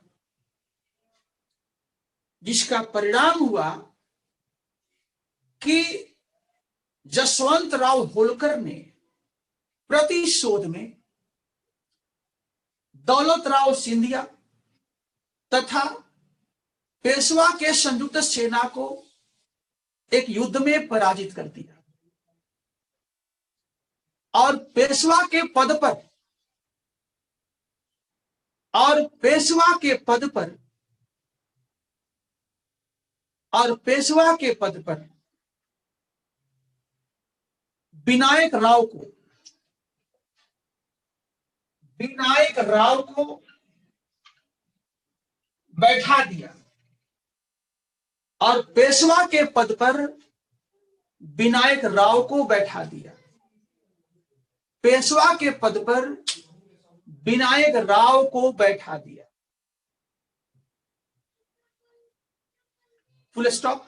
जिसका परिणाम हुआ कि जसवंत राव होलकर ने प्रतिशोध में दौलत राव सिंधिया तथा पेशवा के संयुक्त सेना को एक युद्ध में पराजित कर दिया और पेशवा के पद पर विनायक राव को बैठा दिया और पेशवा के पद पर विनायक राव को बैठा दिया। पेशवा के पद पर विनायक राव को बैठा दिया। Full stop.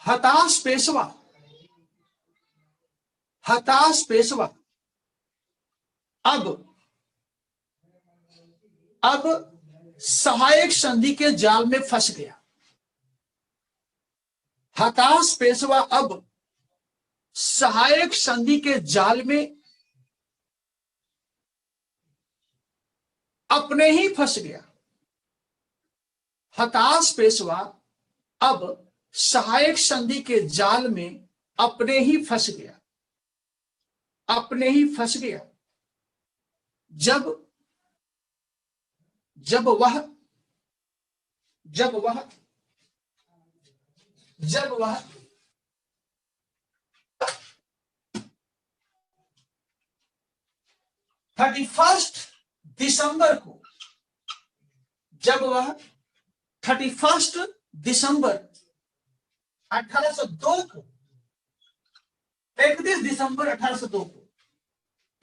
हताश पेशवा अब सहायक संधि के जाल में फंस गया। हताश पेशवा अब सहायक संधि के जाल में अपने ही फंस गया। हताश पेशवा अब सहायक संधि के जाल में अपने ही फंस गया। जब वह 31 दिसंबर को 31 दिसंबर 1802 को 31 दिसंबर 1802 को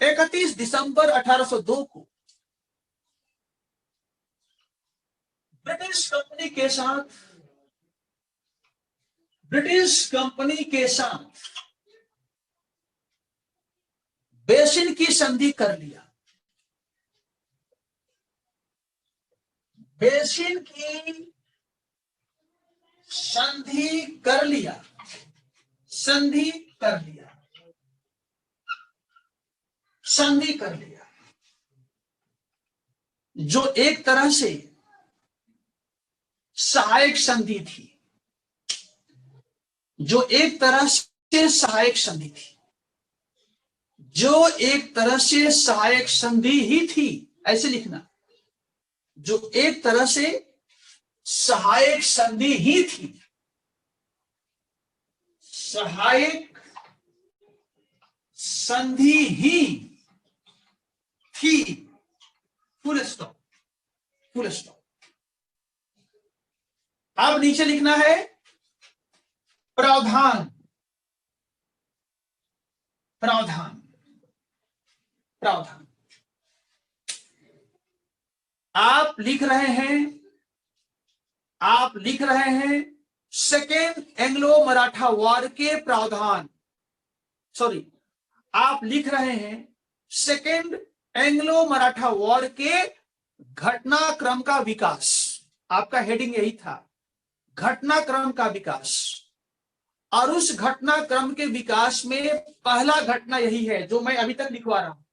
31 दिसंबर 1802 को ब्रिटिश कंपनी के साथ बेसिन की संधि कर लिया। बेसिन की संधि कर लिया। जो एक तरह से सहायक संधि थी। जो एक तरह से सहायक संधि ही थी, ऐसे लिखना। जो एक तरह से सहायक संधि ही थी। सहायक संधि ही थी। Full stop. अब नीचे लिखना है प्रावधान। आप लिख रहे हैं सेकेंड एंग्लो मराठा वॉर के प्रावधान। आप लिख रहे हैं सेकेंड एंग्लो मराठा वॉर के घटनाक्रम का विकास। आपका हेडिंग यही था, घटनाक्रम का विकास। और उस घटनाक्रम के विकास में पहला घटना यही है जो मैं अभी तक लिखवा रहा हूं।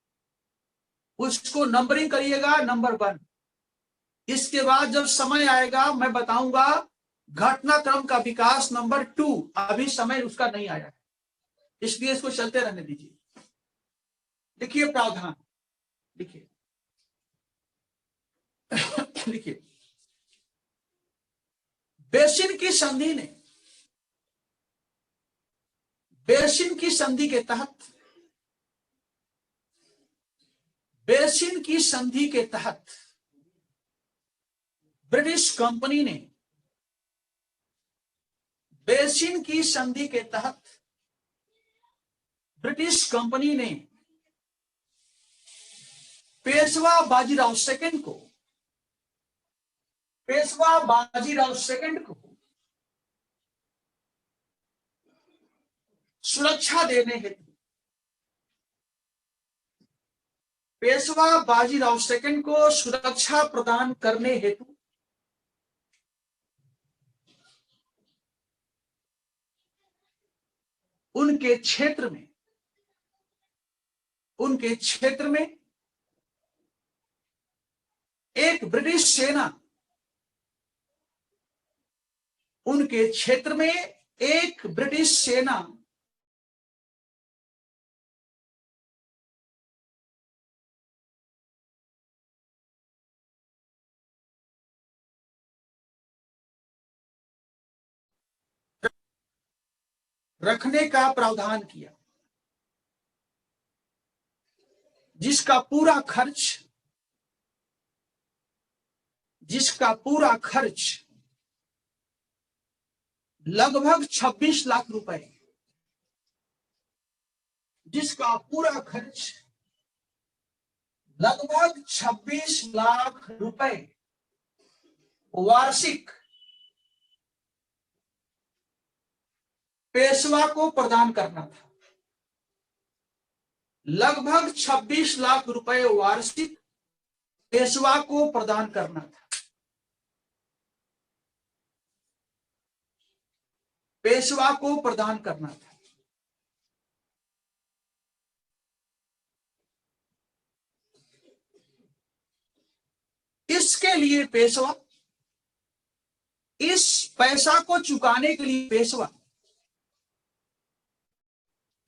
उसको नंबरिंग करिएगा, नंबर 1। इसके बाद जब समय आएगा मैं बताऊंगा घटनाक्रम का विकास नंबर 2। अभी समय उसका नहीं आया, इसलिए इसको चलते रहने दीजिए। लिखिए प्रावधान, लिखिए बेसिन की संधि के तहत ब्रिटिश कंपनी ने पेशवा बाजीराव सेकंड को, पेशवा बाजीराव सेकंड को सुरक्षा देने हेतु, पेशवा बाजीराव सेकंड को सुरक्षा प्रदान करने हेतु उनके क्षेत्र में एक ब्रिटिश सेना, उनके क्षेत्र में एक ब्रिटिश सेना रखने का प्रावधान किया, जिसका पूरा खर्च लगभग 26 लाख रुपए, जिसका पूरा खर्च लगभग 26 लाख रुपए वार्षिक पेशवा को प्रदान करना था। लगभग 26 लाख रुपए वार्षिक पेशवा को प्रदान करना था। पेशवा को प्रदान करना था। इसके लिए पेशवा, इस पैसा को चुकाने के लिए पेशवा,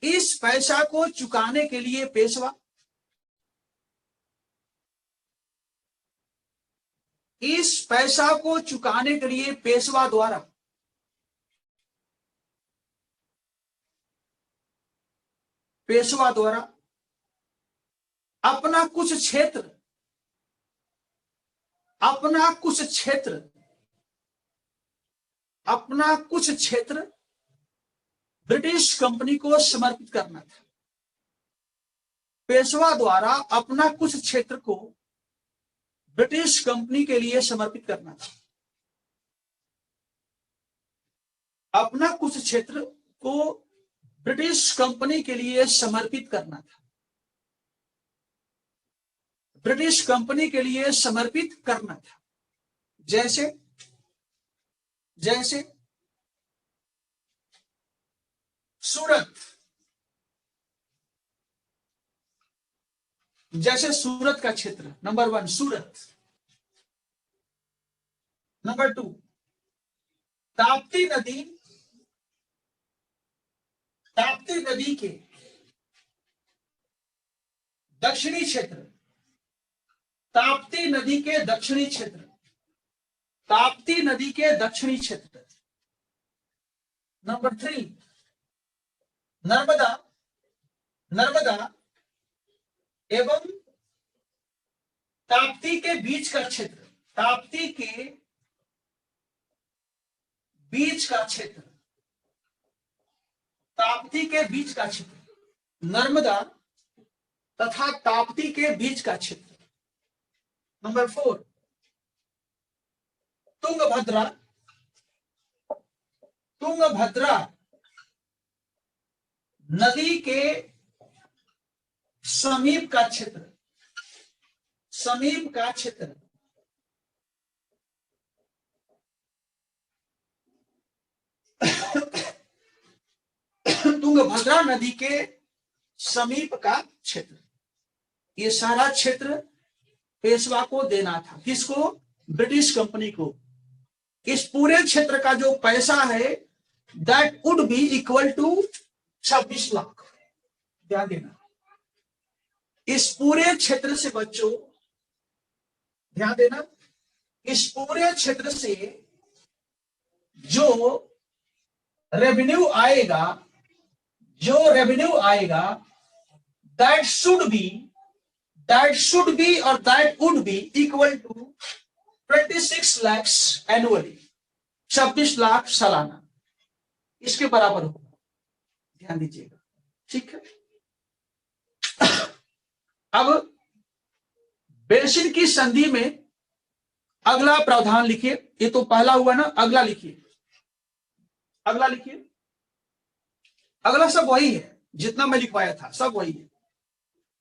इस पैसा को चुकाने के लिए पेशवा इस पैसा को चुकाने के लिए पेशवा द्वारा अपना कुछ क्षेत्र ब्रिटिश कंपनी को समर्पित करना था। पेशवा द्वारा अपना कुछ क्षेत्र को ब्रिटिश कंपनी के लिए समर्पित करना था। अपना कुछ क्षेत्र को ब्रिटिश कंपनी के लिए समर्पित करना था। ब्रिटिश कंपनी के लिए समर्पित करना था। जैसे सूरत का क्षेत्र, नंबर 1 सूरत। नंबर 2 ताप्ती नदी के दक्षिणी क्षेत्र, ताप्ती नदी के दक्षिणी क्षेत्र। नंबर 3 नर्मदा एवं ताप्ती के बीच का क्षेत्र, ताप्ती के बीच का क्षेत्र, नर्मदा तथा ताप्ती के बीच का क्षेत्र। नंबर 4 तुंगभद्रा नदी के समीप का क्षेत्र, तुंगभद्रा नदी के समीप का क्षेत्र। ये सारा क्षेत्र पेशवा को देना था। किसको? ब्रिटिश कंपनी को। इस पूरे क्षेत्र का जो पैसा है that would be equal to 26 lakh. ध्यान देना, इस पूरे क्षेत्र से बच्चों ध्यान देना, इस पूरे क्षेत्र से जो रेवेन्यू आएगा दैट शुड बी और that would be equal to 26 lakhs annually, 26 lakh सालाना, इसके बराबर होगा। ध्यान दीजिएगा, ठीक है। अब बेसिन की संधि में अगला प्रावधान लिखिए। ये तो पहला हुआ ना, अगला लिखिए, अगला लिखिए। अगला सब वही है, जितना मैं लिखवाया था सब वही है,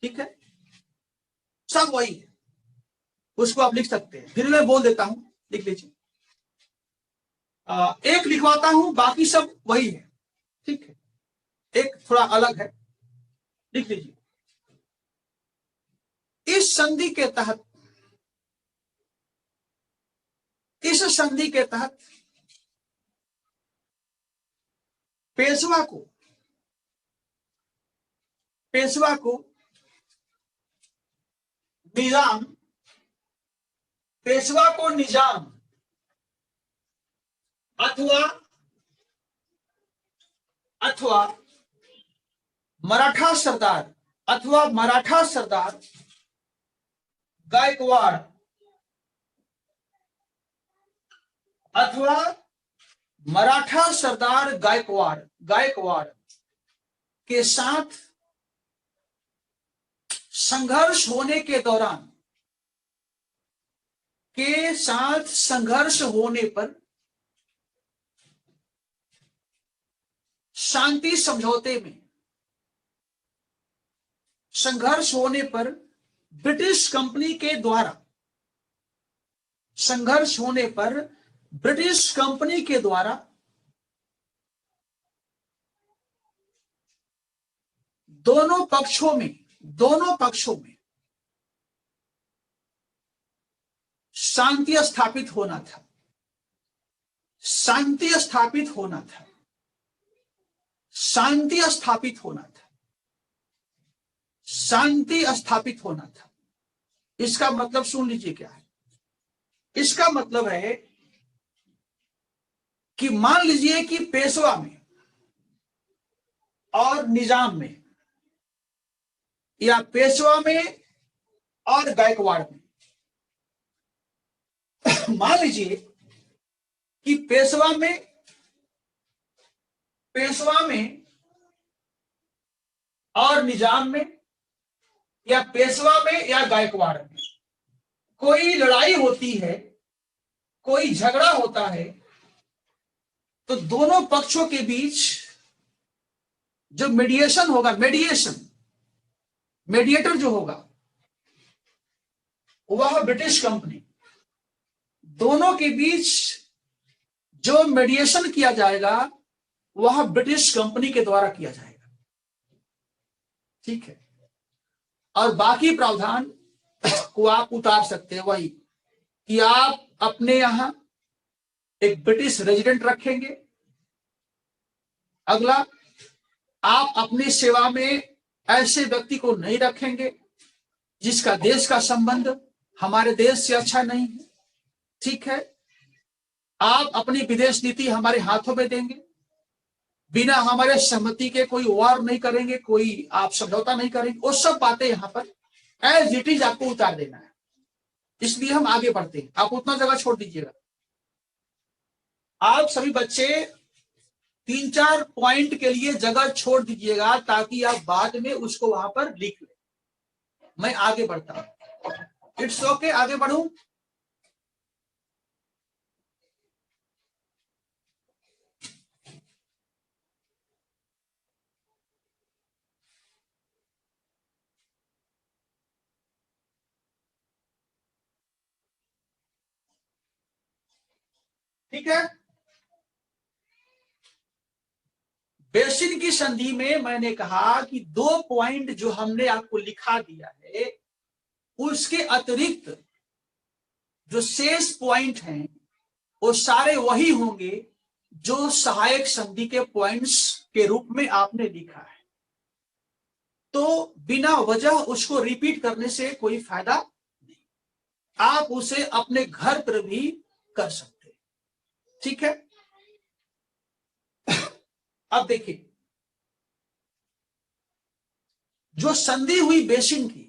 ठीक है, सब वही है। उसको आप लिख सकते हैं, फिर मैं बोल देता हूं, लिख लीजिए। एक लिखवाता हूं, बाकी सब वही है, ठीक है, एक थोड़ा अलग है, लिख लीजिए। इस संधि के तहत, इस संधि के तहत पेशवा को, पेशवा को निजाम, पेशवा को निजाम अथवा अथवा मराठा सरदार, अथवा मराठा सरदार गायकवाड़, अथवा मराठा सरदार गायकवाड़, गायकवाड़ के साथ संघर्ष होने के दौरान, के साथ संघर्ष होने पर शांति समझौते में, संघर्ष होने पर ब्रिटिश कंपनी के द्वारा, संघर्ष होने पर ब्रिटिश कंपनी के द्वारा दोनों पक्षों में, दोनों पक्षों में शांति स्थापित होना था, शांति स्थापित होना था, शांति स्थापित होना था, शांति स्थापित होना था। इसका मतलब सुन लीजिए क्या है। इसका मतलब है कि मान लीजिए कि पेशवा में और निजाम में, या पेशवा में और गायकवाड़ में, मान लीजिए कि पेशवा में, पेशवा में और निजाम में, या पेशवा में या गायकवाड़ में कोई लड़ाई होती है, कोई झगड़ा होता है, तो दोनों पक्षों के बीच जो मीडिएशन होगा, मीडिएशन, मीडिएटर जो होगा वह ब्रिटिश कंपनी, दोनों के बीच जो मीडिएशन किया जाएगा वह ब्रिटिश कंपनी के द्वारा किया जाएगा, ठीक है। और बाकी प्रावधान को आप उतार सकते हैं, वही कि आप अपने यहां एक ब्रिटिश रेजिडेंट रखेंगे। अगला, आप अपनी सेवा में ऐसे व्यक्ति को नहीं रखेंगे जिसका देश का संबंध हमारे देश से अच्छा नहीं है, ठीक है। आप अपनी विदेश नीति हमारे हाथों में देंगे, बिना हमारे सहमति के कोई वार नहीं करेंगे, कोई आप समझौता नहीं करेंगे, वो सब बातें यहां पर एज इट इज आपको उतार देना है। इसलिए हम आगे बढ़ते हैं, आप उतना जगह छोड़ दीजिएगा। आप सभी बच्चे 3-4 पॉइंट के लिए जगह छोड़ दीजिएगा ताकि आप बाद में उसको वहां पर लिख लें। मैं आगे बढ़ता हूं, इट्स ओके, आगे बढ़ूं। ठीक है, बेसिन की संधि में मैंने कहा कि 2 पॉइंट जो हमने आपको लिखा दिया है, उसके अतिरिक्त जो शेष पॉइंट हैं वो सारे वही होंगे जो सहायक संधि के पॉइंट्स के रूप में आपने लिखा है। तो बिना वजह उसको रिपीट करने से कोई फायदा नहीं, आप उसे अपने घर पर भी कर सकते हैं, ठीक है। अब देखिए, जो संधि हुई बेसिन की,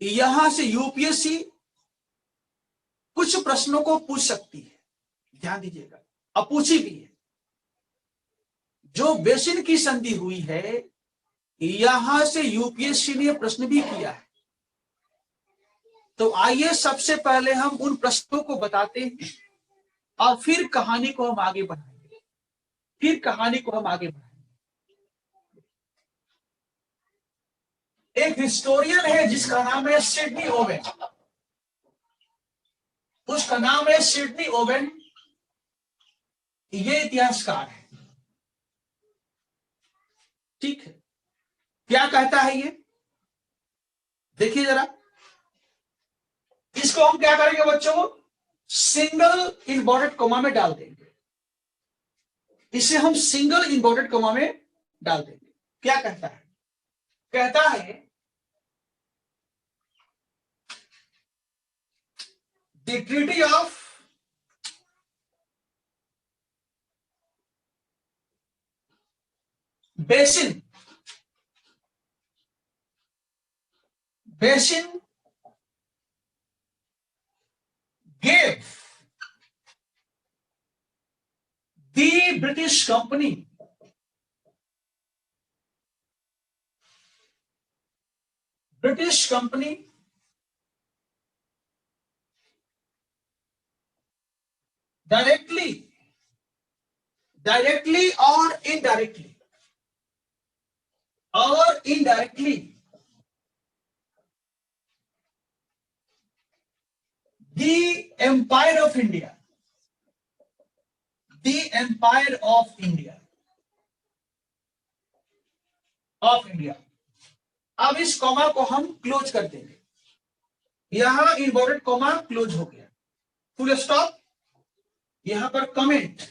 यहां से यूपीएससी कुछ प्रश्नों को पूछ सकती है, ध्यान दीजिएगा, अब पूछी भी है। जो बेसिन की संधि हुई है, यहां से यूपीएससी ने प्रश्न भी किया है, तो आइए सबसे पहले हम उन प्रश्नों को बताते हैं और फिर कहानी को हम आगे बढ़ाएंगे। एक हिस्टोरियन है जिसका नाम है सिडनी ओवेन। उसका नाम है सिडनी ओवेन। ये इतिहासकार है। ठीक है, क्या कहता है ये देखिए जरा। इसको हम क्या करेंगे बच्चों, सिंगल इन्वर्टेड कोमा में डाल देंगे। इसे हम सिंगल इन्वर्टेड कोमा में डाल देंगे। क्या कहता है, कहता है the treaty of basin gave the British company directly or indirectly the empire of India अब इस कॉमा को हम क्लोज कर देंगे। यहां इन्वर्टेड कॉमा क्लोज हो गया, फुल स्टॉप। यहां पर कमेंट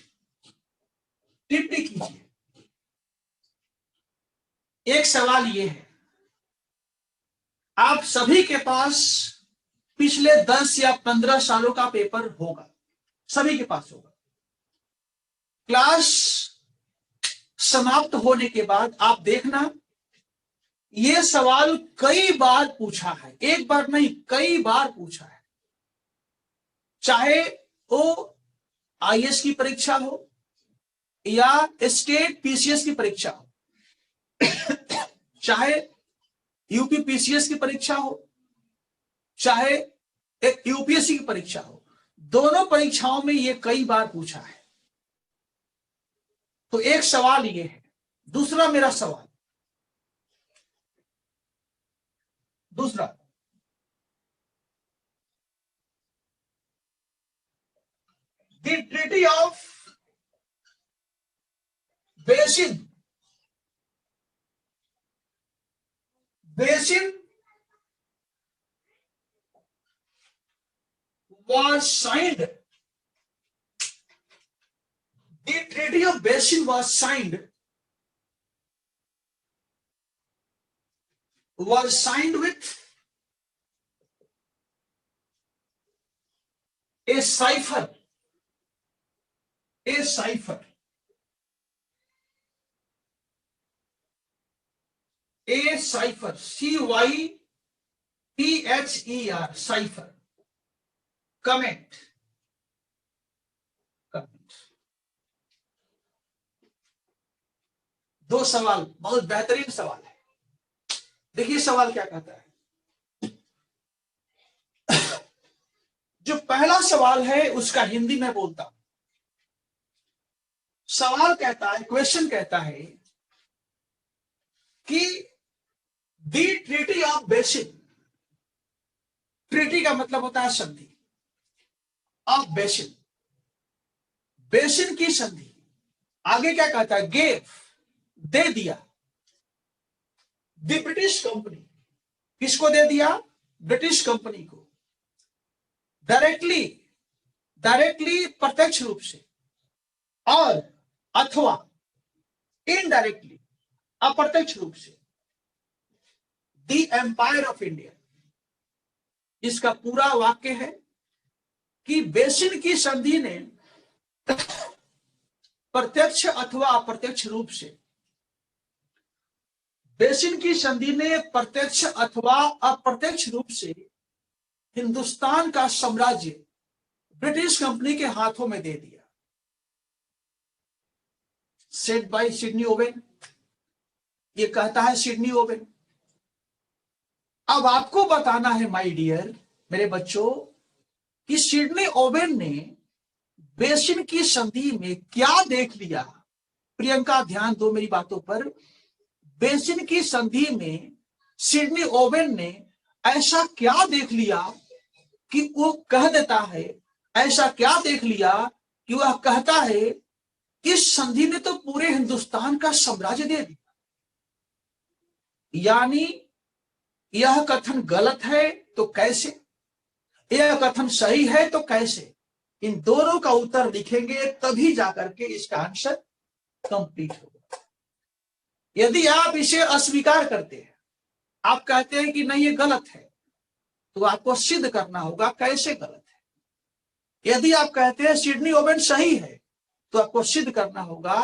टिप्पणी कीजिए। एक सवाल ये है, आप सभी के पास पिछले 10 या 15 सालों का पेपर होगा, सभी के पास होगा। क्लास समाप्त होने के बाद आप देखना, ये सवाल कई बार पूछा है, एक बार नहीं कई बार पूछा है। चाहे वो आईएएस की परीक्षा हो या स्टेट पीसीएस की परीक्षा हो, चाहे यूपी पीसीएस की परीक्षा हो, चाहे एक यूपीएससी की परीक्षा हो, दोनों परीक्षाओं में ये कई बार पूछा है। तो एक सवाल ये है। दूसरा मेरा सवाल, the treaty of basin was signed. The Treaty of Basin was signed with a cipher. CYPHER, cipher. Comment. दो सवाल, बहुत बेहतरीन सवाल है। देखिए सवाल क्या कहता है। जो पहला सवाल है उसका हिंदी में बोलता हूं। सवाल कहता है, क्वेश्चन कहता है कि दी ट्रीटी ऑफ बेसिन, ट्रीटी का मतलब होता है संधि, ऑफ बेसिन, बेसिन की संधि। आगे क्या कहता है, गेव, दे दिया, द ब्रिटिश कंपनी, किसको दे दिया, ब्रिटिश कंपनी को, डायरेक्टली प्रत्यक्ष रूप से, और अथवा इनडायरेक्टली अप्रत्यक्ष रूप से, द एम्पायर ऑफ इंडिया। इसका पूरा वाक्य है कि बेसिन की संधि ने प्रत्यक्ष अथवा अप्रत्यक्ष रूप से, बेसिन की संधि ने प्रत्यक्ष अथवा अप्रत्यक्ष रूप से हिंदुस्तान का साम्राज्य ब्रिटिश कंपनी के हाथों में दे दिया। सेड बाय सिडनी ओवेन, ये कहता है सिडनी ओवेन। अब आपको बताना है माय डियर मेरे बच्चों कि सिडनी ओवेन ने बेसिन की संधि में क्या देख लिया। प्रियंका ध्यान दो मेरी बातों पर। बेसिन की संधि में सिडनी ओवेन ने ऐसा क्या देख लिया कि वो कह देता है, ऐसा क्या देख लिया कि वह कहता है इस संधि ने तो पूरे हिंदुस्तान का साम्राज्य दे दिया। यानी यह कथन गलत है तो कैसे, यह कथन सही है तो कैसे, इन दोनों का उत्तर लिखेंगे तभी जाकर के इसका आंसर कंप्लीट होगा। यदि आप इसे अस्वीकार करते हैं, आप कहते हैं कि नहीं ये गलत है, तो आपको सिद्ध करना होगा कैसे गलत है। यदि आप कहते हैं सिडनी ओवेन सही है, तो आपको सिद्ध करना होगा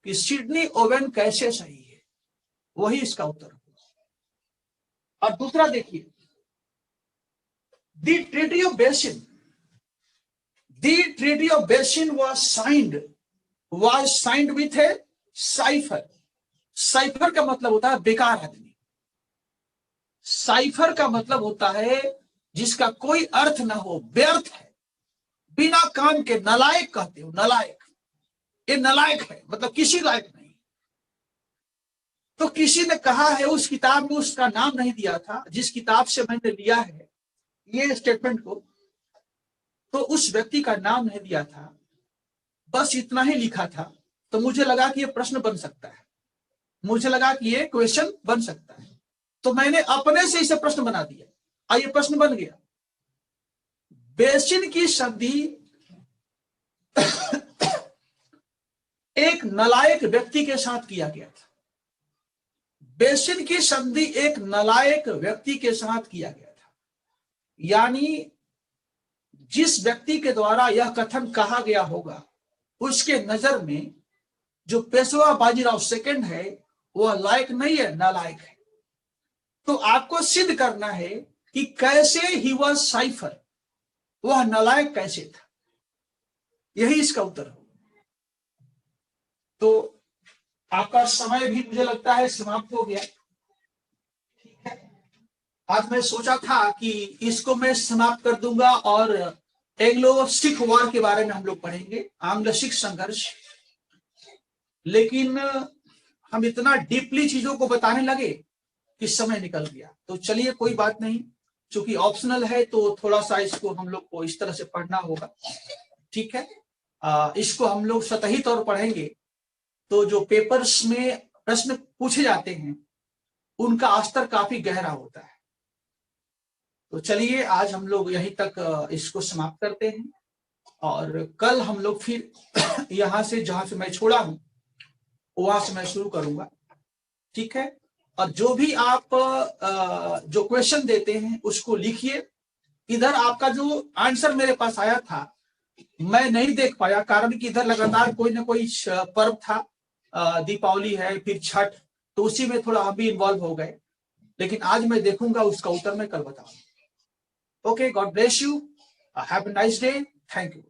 कि सिडनी ओवेन कैसे सही है, वही इसका उत्तर होगा। और दूसरा देखिए, the treaty of basin, the treaty of basin was signed with A cipher. Cipher का मतलब होता है बेकार आदमी। साइफर का मतलब होता है जिसका कोई अर्थ ना हो, व्यर्थ है, बिना काम के, नालायक कहते हो, नालायक। ये नालायक है, मतलब किसी लायक नहीं। तो किसी ने कहा है, उस किताब में उसका नाम नहीं दिया था, जिस किताब से मैंने लिया है ये स्टेटमेंट को, तो उस व्यक्ति का नाम नहीं दिया था, बस इतना ही लिखा था। तो मुझे लगा कि ये प्रश्न बन सकता है, मुझे लगा कि ये क्वेश्चन बन सकता है, तो मैंने अपने से इसे प्रश्न बना दिया। और ये प्रश्न बन गया, बेसिन की संधि एक नालायक व्यक्ति के साथ किया गया था। बेसिन की संधि एक नालायक व्यक्ति के साथ किया गया था। यानी जिस व्यक्ति के द्वारा यह कथन कहा गया होगा, उसके नजर में जो पेशवा बाजीराव सेकंड है वह लायक नहीं है, नालायक है। तो आपको सिद्ध करना है कि कैसे ही वह साइफर, वह नालायक कैसे था, यही इसका उत्तर हो। तो आपका समय भी मुझे लगता है समाप्त हो गया। ठीक है, आज मैं सोचा था कि इसको मैं समाप्त कर दूंगा और एंग्लो सिख वॉर के बारे में हम लोग पढ़ेंगे, आंग्ल सिख संघर्ष। लेकिन हम इतना डीपली चीजों को बताने लगे कि समय निकल गया। तो चलिए कोई बात नहीं, चूंकि ऑप्शनल है तो थोड़ा सा इसको हम लोग को इस तरह से पढ़ना होगा। ठीक है, इसको हम लोग सतही तौर पढ़ेंगे तो जो पेपर्स में प्रश्न पूछे जाते हैं उनका स्तर काफी गहरा होता है। तो चलिए आज हम लोग यहीं तक इसको समाप्त करते हैं और कल हम लोग फिर यहां से, जहां से मैं छोड़ा हूं वहां से मैं शुरू करूंगा। ठीक है, और जो भी आप जो क्वेश्चन देते हैं उसको लिखिए। इधर आपका जो आंसर मेरे पास आया था मैं नहीं देख पाया, कारण कि इधर लगातार कोई ना कोई पर्व था, दीपावली है, फिर छठ, तो उसी में थोड़ा हम भी इन्वॉल्व हो गए। लेकिन आज मैं देखूंगा, उसका उत्तर मैं कल बताऊंगा। Okay, God bless you, have a nice day, thank you.